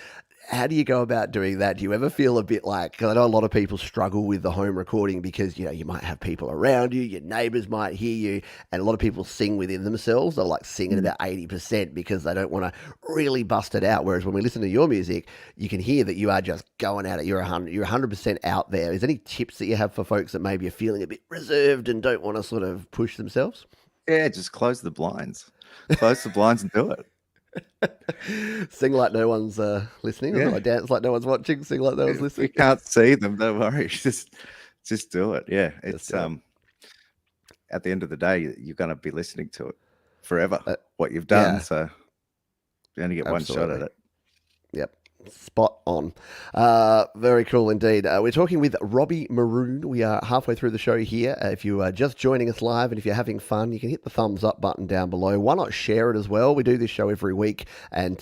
Speaker 1: how do you go about doing that? Do you ever feel a bit like, 'cause I know a lot of people struggle with the home recording because, you might have people around you, your neighbors might hear you, and a lot of people sing within themselves. They'll like sing at
Speaker 2: Mm.
Speaker 1: about 80% because they don't want to really bust it out. Whereas when we listen to your music, you can hear that you are just going at it. You're 100% out there. Is there any tips that you have for folks that maybe are feeling a bit reserved and don't want to sort of push themselves?
Speaker 2: Yeah, just close the blinds. Close the blinds and do it.
Speaker 1: Sing like no one's listening, or
Speaker 2: Yeah.
Speaker 1: like dance like no one's watching, sing like no one's
Speaker 2: If you
Speaker 1: listening.
Speaker 2: can't see them, don't worry. Just do it. Yeah.
Speaker 1: Just
Speaker 2: It's
Speaker 1: do it.
Speaker 2: at the end of the day, you're gonna be listening to it forever,
Speaker 1: Uh,
Speaker 2: what you've done.
Speaker 1: yeah,
Speaker 2: So you only get one shot at
Speaker 1: absolutely.
Speaker 2: it.
Speaker 1: Yep. Spot on. Very cool indeed. We're talking with Robbie Maroon. We are halfway through the show here. If you are just joining us live and if you're having fun, you can hit the thumbs up button down below. Why not share it as well? We do this show every week, and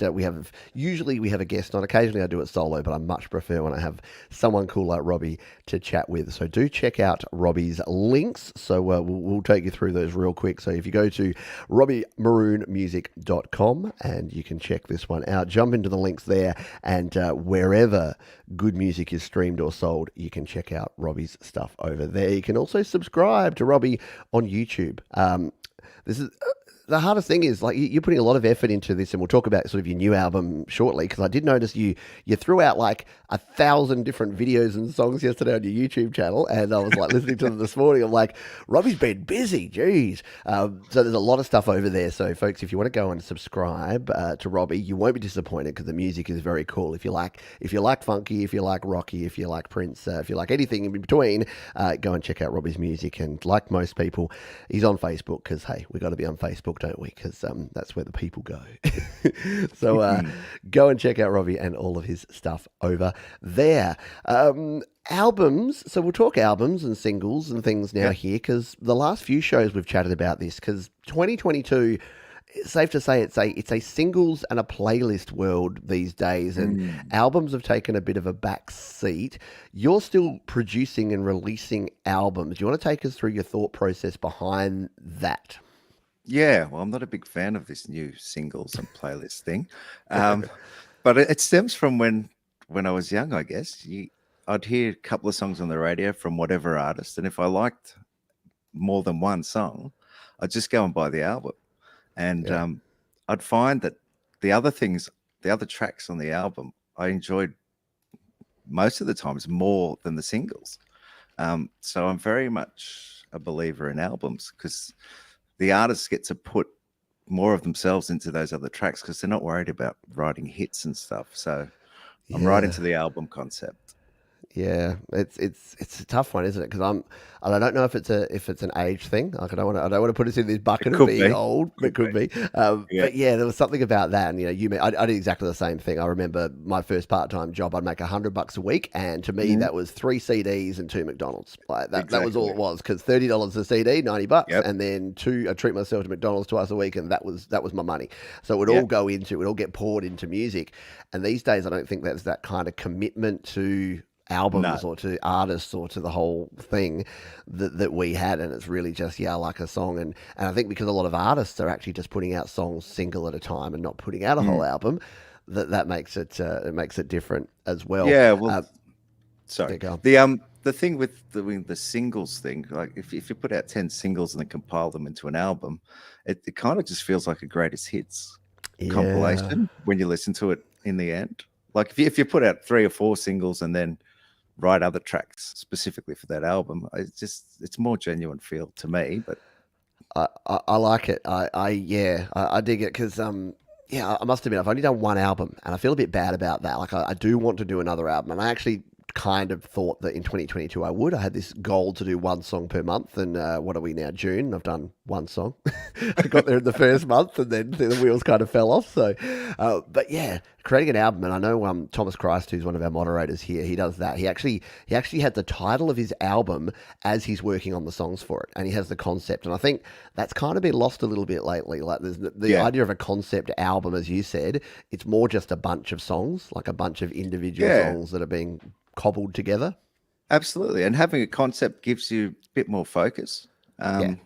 Speaker 1: usually we have a guest on. Occasionally I do it solo, but I much prefer when I have someone cool like Robbie to chat with. So do check out Robbie's links. So we'll take you through those real quick. So if you go to RobbieMaroonMusic.com and you can check this one out, jump into the links there. And wherever good music is streamed or sold, you can check out Robbie's stuff over there. You can also subscribe to Robbie on YouTube. This is the hardest thing is like you're putting a lot of effort into this, and we'll talk about sort of your new album shortly. Because I did notice you threw out like 1,000 different videos and songs yesterday on your YouTube channel, and I was like listening to them this morning. I'm like, Robbie's been busy, jeez. So there's a lot of stuff over there. So folks, if you want to go and subscribe to Robbie, you won't be disappointed because the music is very cool. If you like funky, if you like rocky, if you like Prince, if you like anything in between, go and check out Robbie's music. And like most people, he's on Facebook because hey, we got to be on Facebook, don't we? Because that's where the people go. So go and check out Robbie and all of his stuff over there. Albums. So we'll talk albums and singles and things now here because the last few shows we've chatted about this because 2022. It's safe to say it's a singles and a playlist world these days, and albums have taken a bit of a back seat. You're still producing and releasing albums. Do you want to take us through your thought process behind that?
Speaker 2: Yeah, well, I'm not a big fan of this new singles and playlist thing, but it stems from when I was young, I guess. I'd hear a couple of songs on the radio from whatever artist, and if I liked more than one song, I'd just go and buy the album. And I'd find that the other tracks on the album, I enjoyed most of the times more than the singles. So I'm very much a believer in albums because the artists get to put more of themselves into those other tracks because they're not worried about writing hits and stuff. So I'm right into the album concept.
Speaker 1: Yeah, it's a tough one, isn't it? Because I don't know if it's an age thing. Like I don't want to put us in this bucket of being old. It could be. But yeah, there was something about that. And I did exactly the same thing. I remember my first part-time job. I'd make $100 a week, and to me that was 3 CDs and 2 McDonald's. Like that was all it was. Because $30 a CD, $90, and then I treat myself to McDonald's twice a week, and that was my money. So it would all go into, it would all get poured into music. And these days, I don't think there's that kind of commitment to albums or to artists or to the whole thing that we had, and it's really just I like a song, and I think because a lot of artists are actually just putting out songs single at a time and not putting out a whole album, that makes it different as well.
Speaker 2: Yeah, well, sorry. The thing with doing the singles thing, like if you put out 10 singles and then compile them into an album, it kind of just feels like a greatest hits compilation when you listen to it in the end. Like if you put out 3 or 4 singles and then write other tracks specifically for that album, it's more genuine feel to me. But
Speaker 1: I like it. I dig it because I must admit I've only done one album and I feel a bit bad about that. Like I do want to do another album, and I actually kind of thought that in 2022 I would. I had this goal to do one song per month, and what are we now, June? I've done one song. I got there in the first month, and then the wheels kind of fell off. So, but yeah, creating an album, and I know Thomas Christ, who's one of our moderators here, he does that. He actually had the title of his album as he's working on the songs for it, and he has the concept. And I think that's kind of been lost a little bit lately. Like there's the idea of a concept album, as you said, it's more just a bunch of songs, like a bunch of individual songs that are being cobbled together.
Speaker 2: Absolutely. And having a concept gives you a bit more focus. And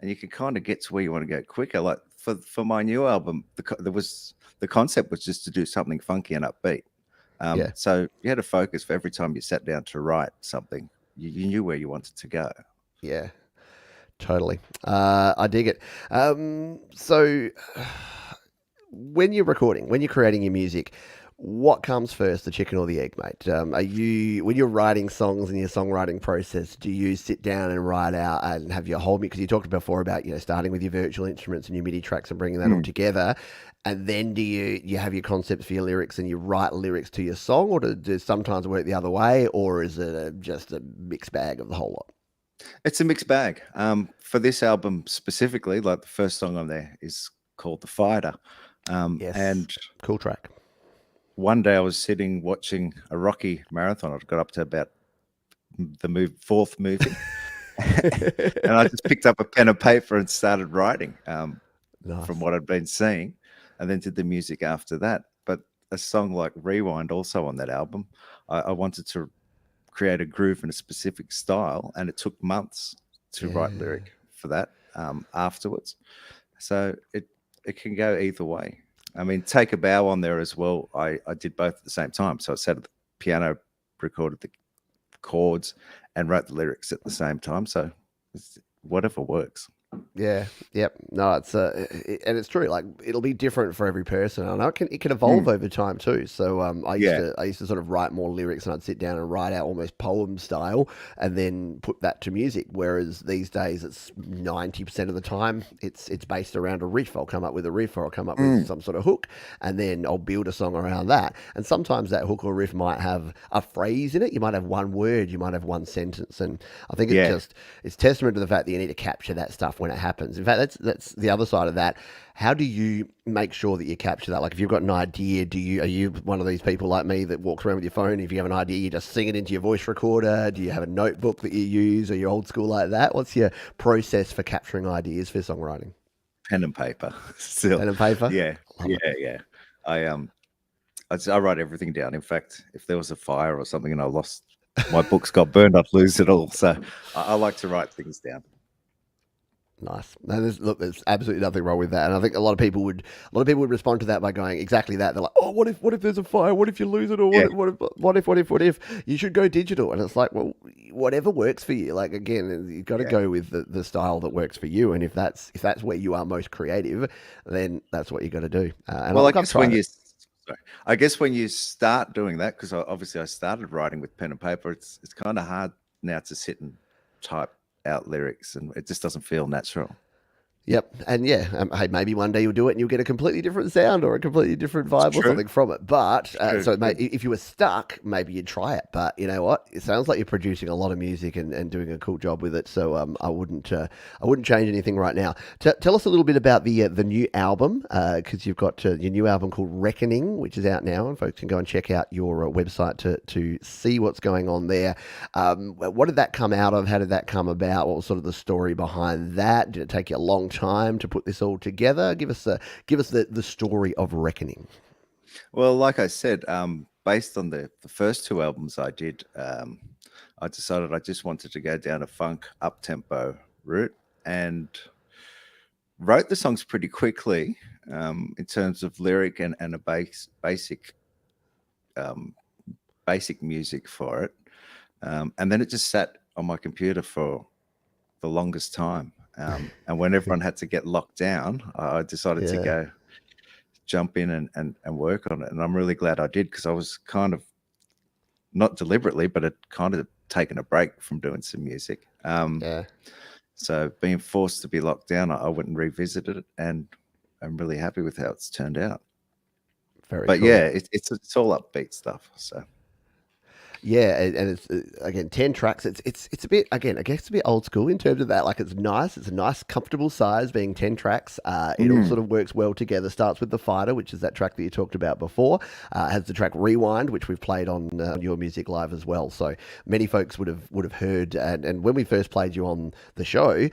Speaker 2: you can kind of get to where you want to go quicker. Like for my new album, the concept was just to do something funky and upbeat. So you had a focus for every time you sat down to write something. You knew where you wanted to go.
Speaker 1: Yeah, totally. I dig it. So when you're recording, when you're creating your music, what comes first, the chicken or the egg, mate? When you're writing songs in your songwriting process, do you sit down and write out and have your whole, because you talked before about, starting with your virtual instruments and your MIDI tracks and bringing that all together, and then do you have your concepts for your lyrics and you write lyrics to your song, or does sometimes work the other way, or is it just a mixed bag of the whole lot?
Speaker 2: It's a mixed bag. For this album specifically, like the first song on there is called The Fighter.
Speaker 1: Yes,
Speaker 2: and
Speaker 1: cool track.
Speaker 2: one day I was sitting watching a Rocky marathon. I'd got up to about the fourth movie, and I just picked up a pen and paper and started writing from
Speaker 1: Nice.
Speaker 2: what I'd been seeing, and then did the music after that. But a song like Rewind, also on that album, I wanted to create a groove in a specific style, and it took months to write
Speaker 1: Yeah.
Speaker 2: lyric for that afterwards. So it can go either way. I mean, Take a Bow on there as well. I did both at the same time. So I sat at the piano, recorded the chords, and wrote the lyrics at the same time. So whatever works.
Speaker 1: Yeah, yep. No, and it's true. Like it'll be different for every person. I know it can evolve
Speaker 2: Mm,
Speaker 1: over time too. So
Speaker 2: yeah.
Speaker 1: I used to sort of write more lyrics, and I'd sit down and write out almost poem style, and then put that to music. Whereas these days, it's 90% of the time it's based around a riff. I'll come up with a riff, or I'll come up with
Speaker 2: Mm,
Speaker 1: some sort of hook, and then I'll build a song around that. And sometimes that hook or riff might have a phrase in it. You might have one word, you might have one sentence, and I think
Speaker 2: yeah.
Speaker 1: it's testament to the fact that you need to capture that stuff when it happens. In fact, that's the other side of that. How do you make sure that you capture that? Like, if you've got an idea, are you one of these people like me that walks around with your phone? If you have an idea, you just sing it into your voice recorder. Do you have a notebook that you use? Are you old school like that? What's your process for capturing ideas for songwriting?
Speaker 2: Pen and paper still.
Speaker 1: Pen and paper.
Speaker 2: Yeah.
Speaker 1: Love it.
Speaker 2: Yeah. I I write everything down. In fact, if there was a fire or something and I lost my books got burned, I'd lose it all. So I like to write things down.
Speaker 1: Nice. No, there's absolutely nothing wrong with that, and I think a lot of people would respond to that by going exactly that. They're like, "Oh, what if there's a fire? What if you lose it? Or
Speaker 2: Yeah,
Speaker 1: what if you should go digital?" And it's like, well, whatever works for you. Like again, you've got to
Speaker 2: yeah.
Speaker 1: go with the style that works for you, and if that's where you are most creative, then that's what you got to do. And
Speaker 2: Well,
Speaker 1: look, I've tried it.
Speaker 2: sorry, I guess when you start doing that, because obviously I started writing with pen and paper, it's kind of hard now to sit and type out lyrics, and it just doesn't feel natural.
Speaker 1: Yep, and yeah, hey, maybe one day you'll do it and you'll get a completely different sound or a completely different
Speaker 2: It's
Speaker 1: vibe or
Speaker 2: true,
Speaker 1: something from it. But
Speaker 2: true,
Speaker 1: so, mate,
Speaker 2: true.
Speaker 1: if you were stuck, maybe you'd try it. But you know what? It sounds like you're producing a lot of music and doing a cool job with it. So I wouldn't change anything right now. Tell us a little bit about the new album because you've got your new album called Reckoning, which is out now, and folks can go and check out your website to see what's going on there. What did that come out of? How did that come about? What was sort of the story behind that? Did it take you a long time to put this all together? Give us the story of Reckoning.
Speaker 2: Well, like I said, based on the first two albums I did, I decided I just wanted to go down a funk up tempo route and wrote the songs pretty quickly in terms of lyric and a um, basic music for it, and then it just sat on my computer for the longest time. And when everyone had to get locked down, I decided to
Speaker 1: Yeah,
Speaker 2: go jump in and work on it. And I'm really glad I did because I was kind of not deliberately, but it kind of taken a break from doing some music.
Speaker 1: yeah,
Speaker 2: So being forced to be locked down, I went and revisited it, and I'm really happy with how it's turned out.
Speaker 1: very
Speaker 2: But yeah,
Speaker 1: cool.
Speaker 2: it's all upbeat stuff. So
Speaker 1: Yeah, and it's again 10 tracks. It's a bit again. I guess it's a bit old school in terms of that. Like it's nice. It's a nice, comfortable size, being 10 tracks. It all
Speaker 2: mm,
Speaker 1: sort of works well together. Starts with the fighter, which is that track that you talked about before. Has the track Rewind, which we've played on Your Music Live as well. So many folks would have heard. And when we first played you on the show,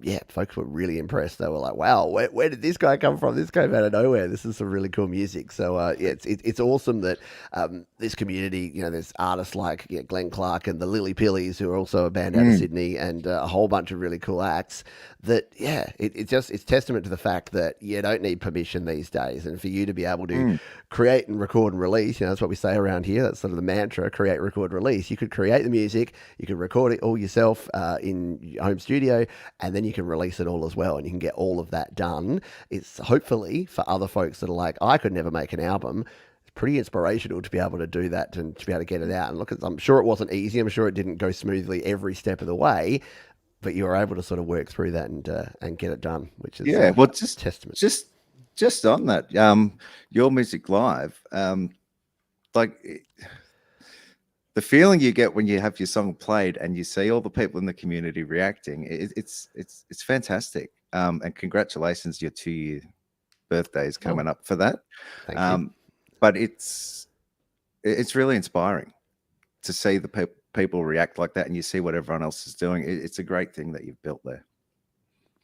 Speaker 1: yeah, folks were really impressed. They were like, "Wow, where did this guy come from? This came out of nowhere. This is some really cool music." So yeah, it's awesome that this community, there's artists like Glenn Clark and the Lily Pillies, who are also a band out of
Speaker 2: mm,
Speaker 1: Sydney, and a whole bunch of really cool acts. That yeah, it's testament to the fact that you don't need permission these days, and for you to be able to
Speaker 2: mm.
Speaker 1: create and record and release, that's what we say around here. That's sort of the mantra: create, record, release. You could create the music, you could record it all yourself in your home studio, and then you can release it all as well, and you can get all of that done. It's hopefully for other folks that are like, I could never make an album, pretty inspirational to be able to do that and to be able to get it out. And look, I'm sure it wasn't easy. I'm sure it didn't go smoothly every step of the way, but you were able to sort of work through that and get it done, which is
Speaker 2: Yeah. Well,
Speaker 1: testament.
Speaker 2: just just on that, Your Music Live, like the feeling you get when you have your song played and you see all the people in the community reacting, it's fantastic. And congratulations, your 2-year birthday is
Speaker 1: Oh,
Speaker 2: coming up for that.
Speaker 1: thank you.
Speaker 2: Um, but it's really inspiring to see the people react like that, and you see what everyone else is doing. It's a great thing that you've built there.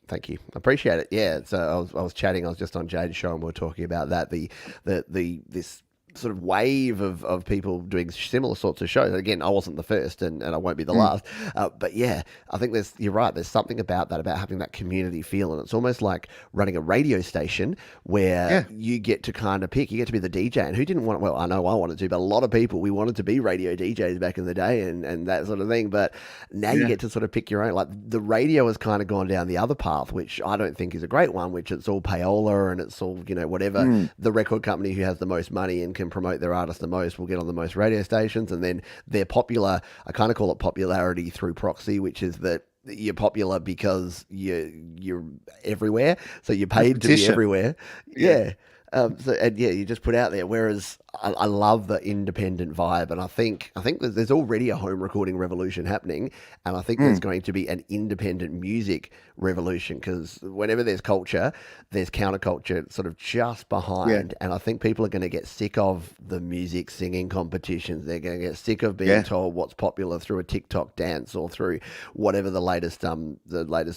Speaker 1: Thank you. I appreciate it. Yeah. So I was chatting. I was just on Jade's show, and we were talking about that. This sort of wave of people doing similar sorts of shows. Again, I wasn't the first, and I won't be the last. But yeah, I think you're right. There's something about that, about having that community feel, and it's almost like running a radio station where
Speaker 2: Yeah,
Speaker 1: you get to kind of pick. You get to be the DJ, and who didn't want? Well, I know I wanted to, but a lot of people, we wanted to be radio DJs back in the day, and that sort of thing. But now you
Speaker 2: yeah,
Speaker 1: get to sort of pick your own. Like the radio has kind of gone down the other path, which I don't think is a great one. Which it's all payola and it's all whatever
Speaker 2: mm,
Speaker 1: the record company who has the most money and can promote their artist the most will get on the most radio stations, and then they're popular. I kind of call it popularity through proxy, which is that you're popular because you're everywhere, so you're paid to be
Speaker 2: competition.
Speaker 1: everywhere.
Speaker 2: Yeah.
Speaker 1: Yeah. So and yeah, you just put out there. Whereas I love the independent vibe, and I think there's already a home recording revolution happening, and I think there's
Speaker 2: Mm,
Speaker 1: going to be an independent music revolution because whenever there's culture, there's counterculture sort of just
Speaker 2: yeah,
Speaker 1: behind, and I think people are going to get sick of the music singing competitions. They're going to get sick of being
Speaker 2: yeah.
Speaker 1: told what's popular through a TikTok dance or through whatever the latest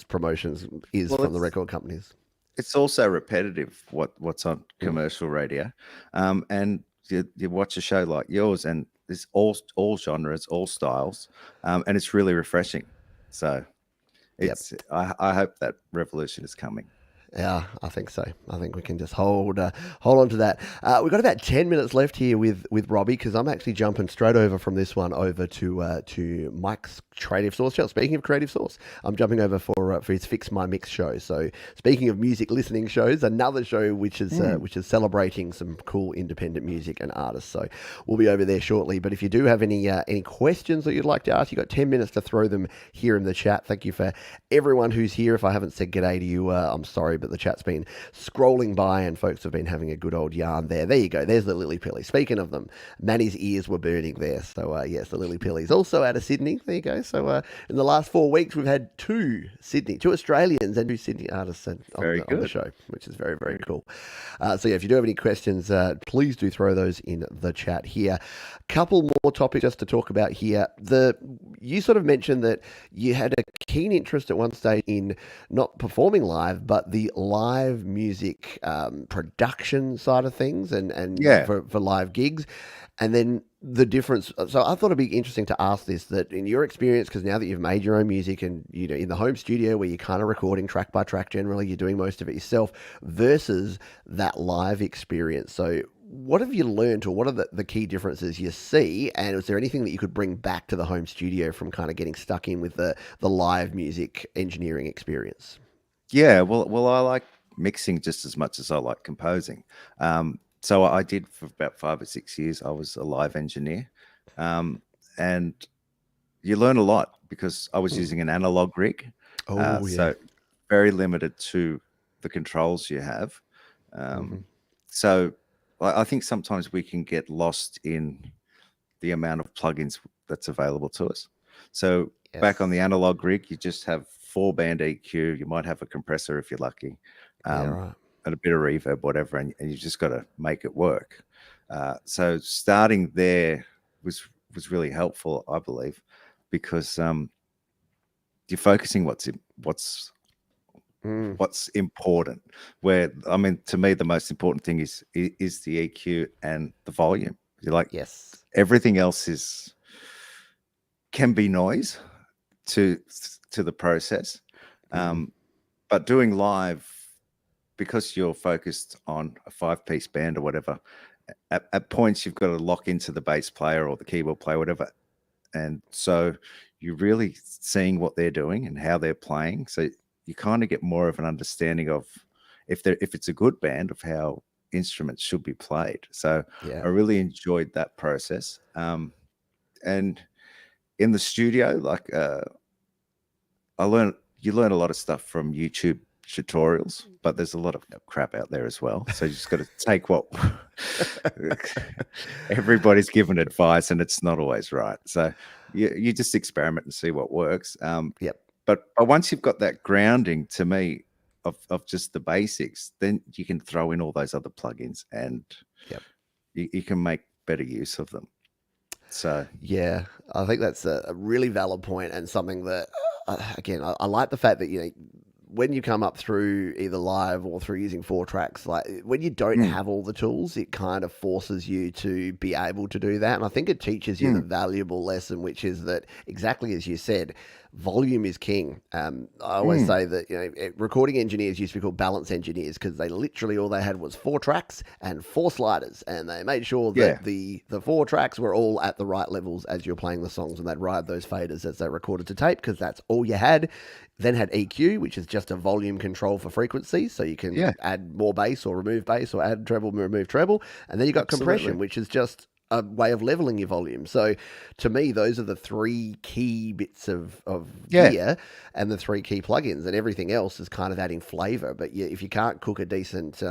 Speaker 1: promotions is
Speaker 2: Well,
Speaker 1: from the record companies.
Speaker 2: it's also repetitive what's on
Speaker 1: Mm.
Speaker 2: commercial radio, and you watch a show like yours, and there's all genres, all styles, and it's really refreshing. So
Speaker 1: Yep.
Speaker 2: I hope that revolution is coming.
Speaker 1: Yeah, I think so. I think we can just hold on to that. We've got about 10 minutes left here with Robbie because I'm actually jumping straight over from this one over to Mike's Creative Source show. Speaking of Creative Source, I'm jumping over for his Fix My Mix show. So speaking of music listening shows, another show which is celebrating some cool independent music and artists. So we'll be over there shortly. But if you do have any questions that you'd like to ask, you've got 10 minutes to throw them here in the chat. Thank you for everyone who's here. If I haven't said g'day to you, I'm sorry, but the chat's been scrolling by and folks have been having a good old yarn there. There you go. There's the Lily Pilly. Speaking of them, Manny's ears were burning there. So, yes, the Lily Pilly's also out of Sydney. There you go. So, in the last 4 weeks, we've had two Australians and two Sydney artists
Speaker 2: Very
Speaker 1: on the
Speaker 2: good.
Speaker 1: show, which is very, very cool. So, yeah, if you do have any questions, please do throw those in the chat here. Couple more topics just to talk about here. You sort of mentioned that you had a keen interest at one stage in not performing live, but the live music production side of things and
Speaker 2: Yeah.
Speaker 1: for live gigs. And then the difference. So I thought it'd be interesting to ask this, that in your experience, because now that you've made your own music and in the home studio where you're kind of recording track by track, generally you're doing most of it yourself, versus that live experience. So what have you learned, or what are the key differences you see? And is there anything that you could bring back to the home studio from kind of getting stuck in with the live music engineering experience?
Speaker 2: Yeah, well, I like mixing just as much as I like composing. So I did for about 5 or 6 years. I was a live engineer, um, and you learn a lot because I was
Speaker 1: Hmm.
Speaker 2: using an analog rig,
Speaker 1: Oh yeah.
Speaker 2: so very limited to the controls you have.
Speaker 1: Hmm.
Speaker 2: Um, so I think sometimes we can get lost in the amount of plugins that's available to us. So back on the
Speaker 1: Yes.
Speaker 2: analog rig, you just have 4 band EQ. You might have a compressor if you're lucky,
Speaker 1: Yeah.
Speaker 2: um,
Speaker 1: Right.
Speaker 2: and a bit of reverb, whatever, and you just got to make it work. So starting there was really helpful, I believe, because you're focusing
Speaker 1: Mm.
Speaker 2: what's important. Where I mean, to me, the most important thing is the EQ and the volume. You're like
Speaker 1: Yes.
Speaker 2: everything else can be noise to the process.
Speaker 1: Hmm.
Speaker 2: But doing live, because you're focused on a 5-piece band or whatever, at points you've got to lock into the bass player or the keyboard player, whatever. And so you're really seeing what they're doing and how they're playing. So you kind of get more of an understanding of if it's a good band, of how instruments should be played. So
Speaker 1: Yeah.
Speaker 2: I really enjoyed that process. And in the studio, like you learn a lot of stuff from YouTube tutorials, but there's a lot of crap out there as well. So you just got to take what everybody's given advice, and it's not always right. So you just experiment and see what works.
Speaker 1: Yep.
Speaker 2: But once you've got that grounding, to me, of just the basics, then you can throw in all those other plugins, and
Speaker 1: Yep.
Speaker 2: you can make better use of them. So
Speaker 1: Yeah, I think that's a really valid point and something that, again, I like the fact that, when you come up through either live or through using 4 tracks, like when you don't
Speaker 2: mm,
Speaker 1: have all the tools, it kind of forces you to be able to do that. And I think it teaches you the
Speaker 2: mm,
Speaker 1: valuable lesson, which is that exactly as you said, volume is king. I always
Speaker 2: mm,
Speaker 1: say that recording engineers used to be called balance engineers because they literally all they had was 4 tracks and 4 sliders, and they made sure
Speaker 2: yeah,
Speaker 1: that the 4 tracks were all at the right levels as you're playing the songs, and they'd ride those faders as they recorded to tape because that's all you had. Then had EQ, which is just a volume control for frequency, so you can
Speaker 2: yeah,
Speaker 1: add more bass or remove bass or add treble, remove treble, and then you got
Speaker 2: absolutely.
Speaker 1: compression, which is just a way of leveling your volume. So to me, those are the 3 key bits of
Speaker 2: Yeah,
Speaker 1: gear and the 3 key plugins, and everything else is kind of adding flavor. But if you can't cook a decent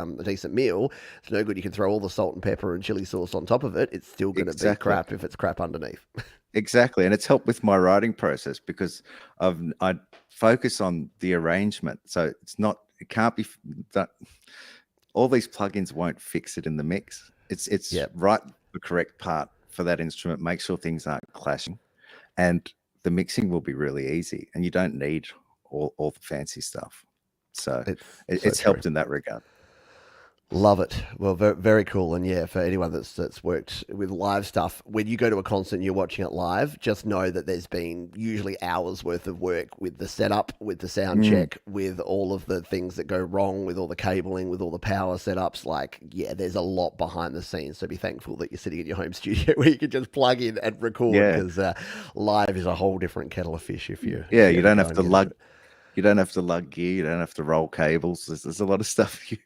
Speaker 1: meal, it's no good. You can throw all the salt and pepper and chili sauce on top of it. It's still going to be
Speaker 2: exactly.
Speaker 1: crap if it's crap underneath.
Speaker 2: Exactly. And it's helped with my writing process because I focus on the arrangement. So it can't be that all these plugins won't fix it in the mix. It's
Speaker 1: Yeah,
Speaker 2: write the correct part for that instrument, make sure things aren't clashing, and the mixing will be really easy. And you don't need all the fancy stuff. So
Speaker 1: it's so
Speaker 2: it's
Speaker 1: true.
Speaker 2: helped in that regard.
Speaker 1: Love it. Well, very, very cool. And yeah, for anyone that's worked with live stuff, when you go to a concert and you're watching it live, just know that there's been usually hours worth of work with the setup, with the sound
Speaker 2: Mm,
Speaker 1: check, with all of the things that go wrong, with all the cabling, with all the power setups. Like, yeah, there's a lot behind the scenes. So be thankful that you're sitting in your home studio where you can just plug in and record
Speaker 2: yeah.
Speaker 1: because live is a whole different kettle of fish if you
Speaker 2: Yeah,
Speaker 1: if you ever try and get into it.
Speaker 2: you don't have to lug gear, you don't have to roll cables. There's a lot of stuff you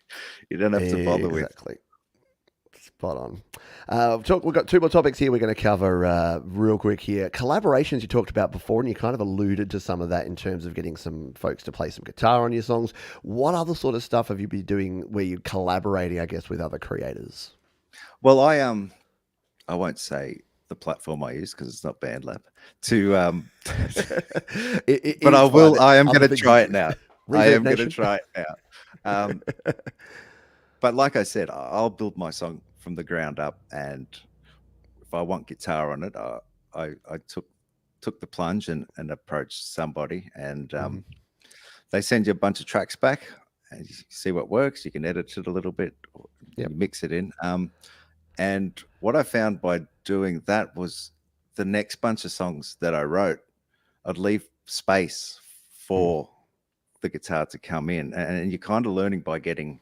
Speaker 2: don't have to bother with.
Speaker 1: Exactly. Spot on. We've got 2 more topics here we're going to cover real quick here. Collaborations you talked about before, and you kind of alluded to some of that in terms of getting some folks to play some guitar on your songs. What other sort of stuff have you been doing where you're collaborating, I guess, with other creators?
Speaker 2: Well, I won't say the platform I use because it's not BandLab. To But
Speaker 1: It's fine.
Speaker 2: I am
Speaker 1: Other
Speaker 2: going to
Speaker 1: things
Speaker 2: try
Speaker 1: you
Speaker 2: it
Speaker 1: do.
Speaker 2: now. I
Speaker 1: Reverb
Speaker 2: am going to
Speaker 1: Nation.
Speaker 2: try it now. Um, but like I said, I'll build my song from the ground up, and if I want guitar on it, I took the plunge and approached somebody, and
Speaker 1: Hmm.
Speaker 2: they send you a bunch of tracks back, and you see what works. You can edit it a little bit, or
Speaker 1: Yep.
Speaker 2: you mix it in. And what I found by doing that was the next bunch of songs that I wrote, I'd leave space
Speaker 1: Mm.
Speaker 2: for the guitar to come in, and you're kind of learning by getting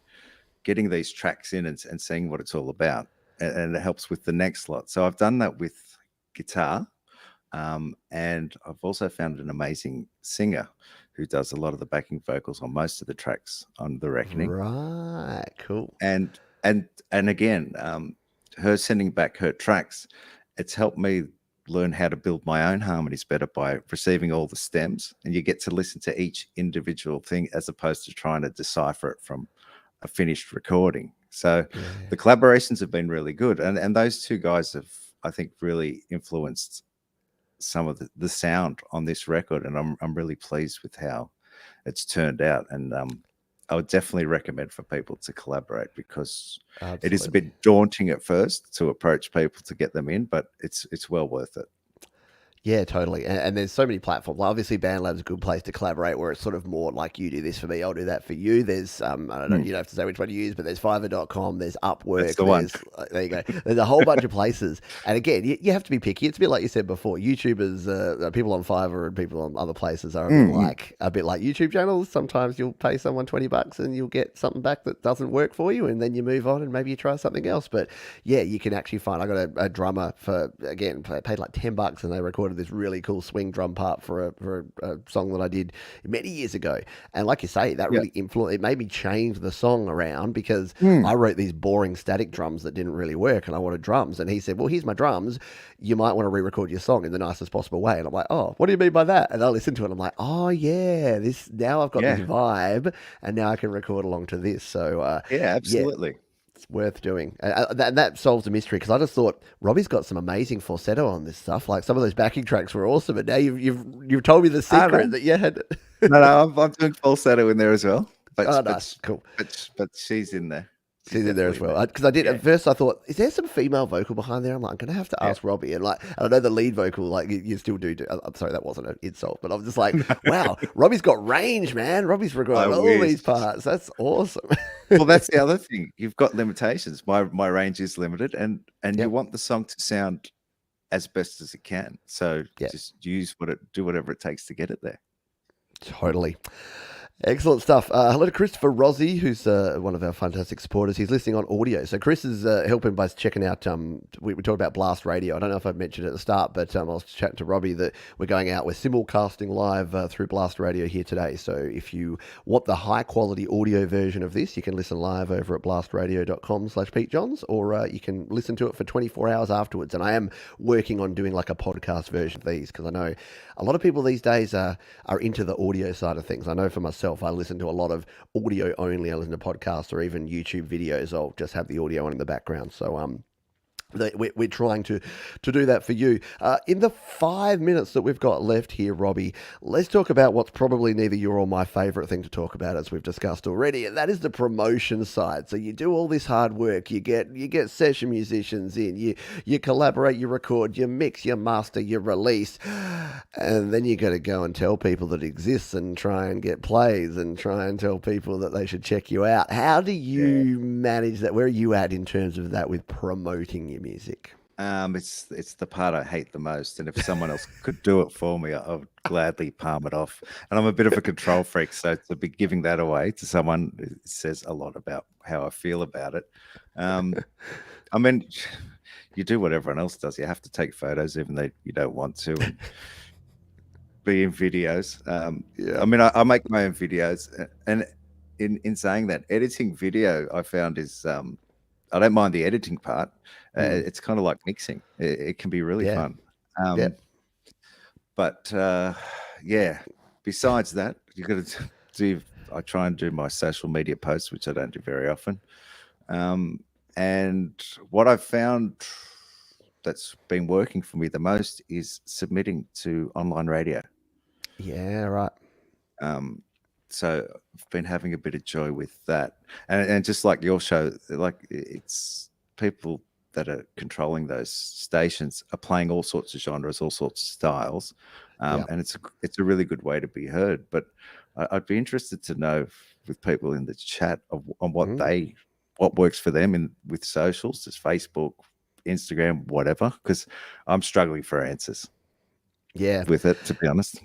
Speaker 2: these tracks in and seeing what it's all about, and it helps with the next lot. So I've done that with guitar, and I've also found an amazing singer who does a lot of the backing vocals on most of the tracks on The Reckoning,
Speaker 1: Right. Cool.
Speaker 2: and and again, her sending back her tracks, it's helped me learn how to build my own harmonies better by receiving all the stems, and you get to listen to each individual thing as opposed to trying to decipher it from a finished recording. So
Speaker 1: Yeah.
Speaker 2: the collaborations have been really good, and those two guys have, I think, really influenced some of the sound on this record, and I'm really pleased with how it's turned out. And I would definitely recommend for people to collaborate because it is a
Speaker 1: Absolutely.
Speaker 2: bit daunting at first to approach people to get them in, but it's well worth it.
Speaker 1: Yeah, totally. And there's so many platforms. Like obviously, BandLab's a good place to collaborate where it's sort of more like you do this for me, I'll do that for you. There's, I don't know,
Speaker 2: Mm,
Speaker 1: you don't have to say which one you use, but there's Fiverr.com, there's
Speaker 2: that's
Speaker 1: Upwork,
Speaker 2: the one.
Speaker 1: there you go. There's a whole bunch of places. And again, you have to be picky. It's a bit like you said before. YouTubers, people on Fiverr and people on other places are
Speaker 2: Mm, mm.
Speaker 1: a bit like YouTube channels. Sometimes you'll pay someone $20 and you'll get something back that doesn't work for you, and then you move on and maybe you try something else. But yeah, you can actually find. I got a drummer for again paid like $10, and they recorded this really cool swing drum part for a song that I did many years ago. And like you say, that
Speaker 2: Yeah.
Speaker 1: really influenced. It made me change the song around because
Speaker 2: Mm.
Speaker 1: I wrote these boring static drums that didn't really work, and I wanted drums. And he said, "Well, here's my drums. You might want to re-record your song in the nicest possible way." And I'm like, "Oh, what do you mean by that?" And I listened to it. And I'm like, "Oh yeah, this now I've got this
Speaker 2: Yeah.
Speaker 1: vibe, and now I can record along to this." So
Speaker 2: Yeah,
Speaker 1: yeah,
Speaker 2: absolutely.
Speaker 1: it's worth doing. That solves the mystery because I just thought Robbie's got some amazing falsetto on this stuff. Like some of those backing tracks were awesome, and now you've told me the
Speaker 2: I
Speaker 1: secret
Speaker 2: know.
Speaker 1: that you had.
Speaker 2: No, I'm doing falsetto in there as well,
Speaker 1: Oh, nice, cool.
Speaker 2: but she's in there. She's
Speaker 1: She's in there as
Speaker 2: definitely
Speaker 1: well.
Speaker 2: me.
Speaker 1: Because I did
Speaker 2: Yeah.
Speaker 1: at first, I thought, is there some female vocal behind there? I'm like, I'm gonna have to
Speaker 2: Yeah.
Speaker 1: ask Robbie. And I know the lead vocal, like you still do. I'm sorry, that wasn't an insult, but I'm just like, wow, Robbie's got range, man. Robbie's
Speaker 2: I
Speaker 1: recorded all
Speaker 2: wish.
Speaker 1: these parts. That's awesome.
Speaker 2: Well, that's the other thing. You've got limitations. My range is limited, and you
Speaker 1: Yep.
Speaker 2: want the song to sound as best as it can. So
Speaker 1: Yeah,
Speaker 2: just do whatever it takes to get it there.
Speaker 1: totally. Excellent stuff. Hello to Christopher Rossi, who's one of our fantastic supporters. He's listening on audio. So Chris is helping by checking out. We talked about Blast Radio. I don't know if I mentioned it at the start, but I was chatting to Robbie that we're going out. We're simulcasting live through Blast Radio here today. So if you want the high quality audio version of this, you can listen live over at blastradio.com/PeteJohns, or you can listen to it for 24 hours afterwards. And I am working on doing like a podcast version of these because I know a lot of people these days are into the audio side of things. I know for myself, I listen to a lot of audio only. I listen to podcasts or even YouTube videos. I'll just have the audio on in the background. So we're trying to do that for you. In the 5 minutes that we've got left here, Robbie, let's talk about what's probably neither your or my favourite thing to talk about, as we've discussed already, and that is the promotion side. So you do all this hard work, you get session musicians in, you collaborate, you record, you mix, you master, you release, and then you got to go and tell people that it exists and try and get plays and try and tell people that they should check you out. How do you manage that? Where are you at in terms of that with promoting your music?
Speaker 2: It's the part I hate the most, and if someone else could do it for me, I would gladly palm it off. And I'm a bit of a control freak, so to be giving that away to someone says a lot about how I feel about it. I mean, you do what everyone else does. You have to take photos, even though you don't want to, and be in videos. I mean, I make my own videos, and in saying that, editing video I found is I don't mind the editing part. It's kind of like mixing. It can be really fun.
Speaker 1: Yeah.
Speaker 2: But yeah, besides that, you got to do. I try and do my social media posts, which I don't do very often. And what I've found that's been working for me the most is submitting to online radio.
Speaker 1: Yeah, right.
Speaker 2: So I've been having a bit of joy with that, and just like your show, like it's people that are controlling those stations are playing all sorts of genres, all sorts of styles, and it's a really good way to be heard. But I'd be interested to know with people in the chat on what works for them with socials, just Facebook, Instagram, whatever, because I'm struggling for answers.
Speaker 1: Yeah,
Speaker 2: with it, to be honest.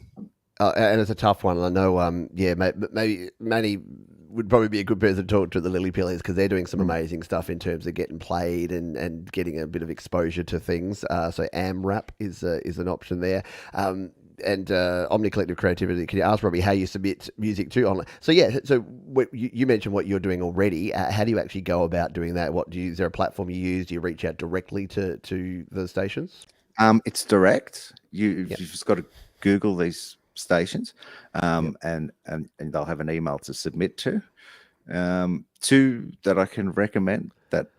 Speaker 1: And it's a tough one. I know, maybe Manny would probably be a good person to talk to, the Lily Pillies, because they're doing some amazing stuff in terms of getting played and getting a bit of exposure to things. So AmRap is an option there. And Omni Collective Creativity. Can you ask Robbie how you submit music to online? So you mentioned what you're doing already. How do you actually go about doing that? Is there a platform you use? Do you reach out directly to the stations?
Speaker 2: It's direct. You've just got to Google these stations, and they'll have an email to submit to. Two that I can recommend that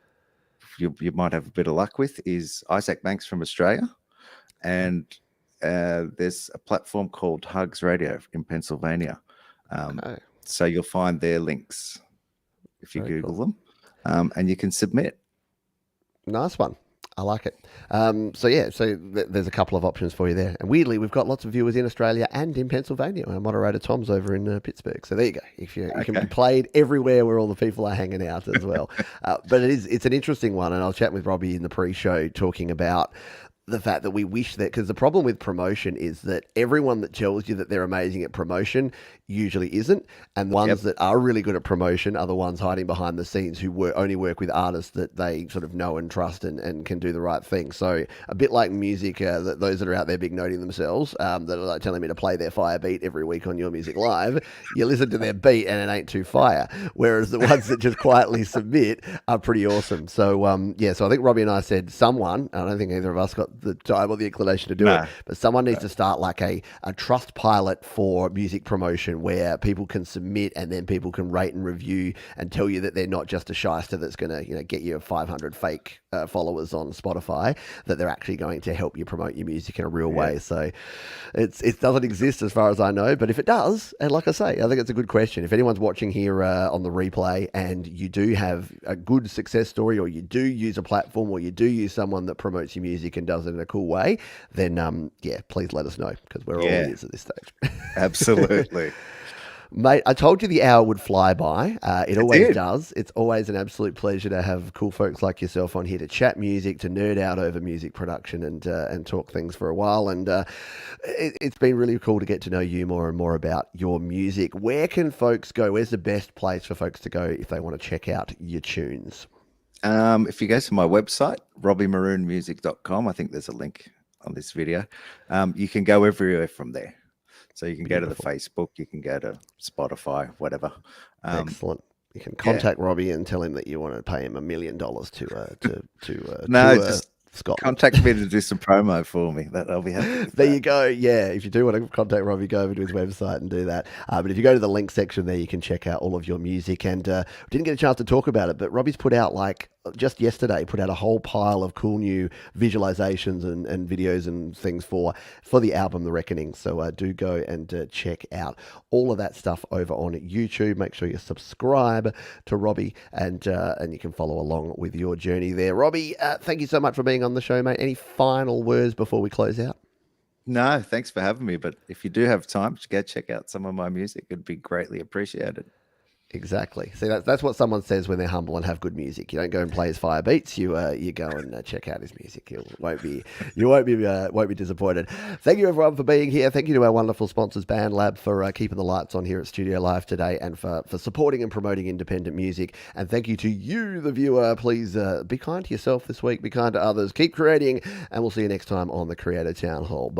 Speaker 2: you might have a bit of luck with is Isaac Banks from Australia, and there's a platform called Hugs Radio in Pennsylvania. So you'll find their links if you Google them, and you can submit.
Speaker 1: Nice one. I like it. So there's a couple of options for you there. And weirdly, we've got lots of viewers in Australia and in Pennsylvania. Our moderator Tom's over in Pittsburgh. So there you go. You can be played everywhere where all the people are hanging out as well. But it's an interesting one. And I was chatting with Robbie in the pre-show talking about the fact that we wish that, because the problem with promotion is that everyone that tells you that they're amazing at promotion usually isn't, and the ones that are really good at promotion are the ones hiding behind the scenes who only work with artists that they sort of know and trust and can do the right thing. So a bit like music, those that are out there big noting themselves, that are like telling me to play their fire beat every week on Your Music Live, you listen to their beat and it ain't too fire, whereas the ones that just quietly submit are pretty awesome. So so I think Robbie and I said someone, I don't think either of us got the time or the inclination to do it, but someone needs to start like a trust pilot for music promotion where people can submit and then people can rate and review and tell you that they're not just a shyster that's going to get you 500 fake followers on Spotify, that they're actually going to help you promote your music in a real
Speaker 2: Yeah.
Speaker 1: way. So it doesn't exist as far as I know, but if it does, and like I say, I think it's a good question. If anyone's watching here on the replay and you do have a good success story, or you do use a platform, or you do use someone that promotes your music and does it in a cool way, then yeah, please let us know, because we're all
Speaker 2: Yeah,
Speaker 1: ears at this stage.
Speaker 2: absolutely.
Speaker 1: Mate, I told you the hour would fly by. It
Speaker 2: It
Speaker 1: always
Speaker 2: did.
Speaker 1: does. It's always an absolute pleasure to have cool folks like yourself on here to chat music, to nerd out over music production, and talk things for a while. And it's been really cool to get to know you more and more about your music. Where can folks go? Where's the best place for folks to go if they want to check out your tunes?
Speaker 2: If you go to my website, RobbieMaroonMusic.com, I think there's a link on this video. You can go everywhere from there. So you can go to the
Speaker 1: Beautiful.
Speaker 2: Facebook, you can go to Spotify, whatever.
Speaker 1: Excellent. You can
Speaker 2: Yeah.
Speaker 1: contact Robbie and tell him that you want to pay him $1 million to
Speaker 2: No,
Speaker 1: tour
Speaker 2: just
Speaker 1: Scotland.
Speaker 2: contact me to do some promo for me. That I'll be happy with
Speaker 1: There
Speaker 2: that.
Speaker 1: you go. Yeah, if you do want to contact Robbie, go over to his website and do that. But if you go to the link section there, you can check out all of your music. And didn't get a chance to talk about it, but Robbie's put out, like, just yesterday, put out a whole pile of cool new visualizations and videos and things for the album The Reckoning. So do go and check out all of that stuff over on YouTube. Make sure you subscribe to Robbie, and you can follow along with your journey there. Robbie, thank you so much for being on the show, mate. Any final words before we close out?
Speaker 2: No, thanks for having me. But if you do have time, just go check out some of my music. It'd be greatly appreciated.
Speaker 1: Exactly. See, that's what someone says when they're humble and have good music. You don't go and play his fire beats. You go and check out his music. You won't be disappointed. Thank you everyone for being here. Thank you to our wonderful sponsors, Band Lab, for keeping the lights on here at Studio Live today, and for supporting and promoting independent music. And thank you to you, the viewer. Please be kind to yourself this week. Be kind to others. Keep creating, and we'll see you next time on the Creator Town Hall. Bye.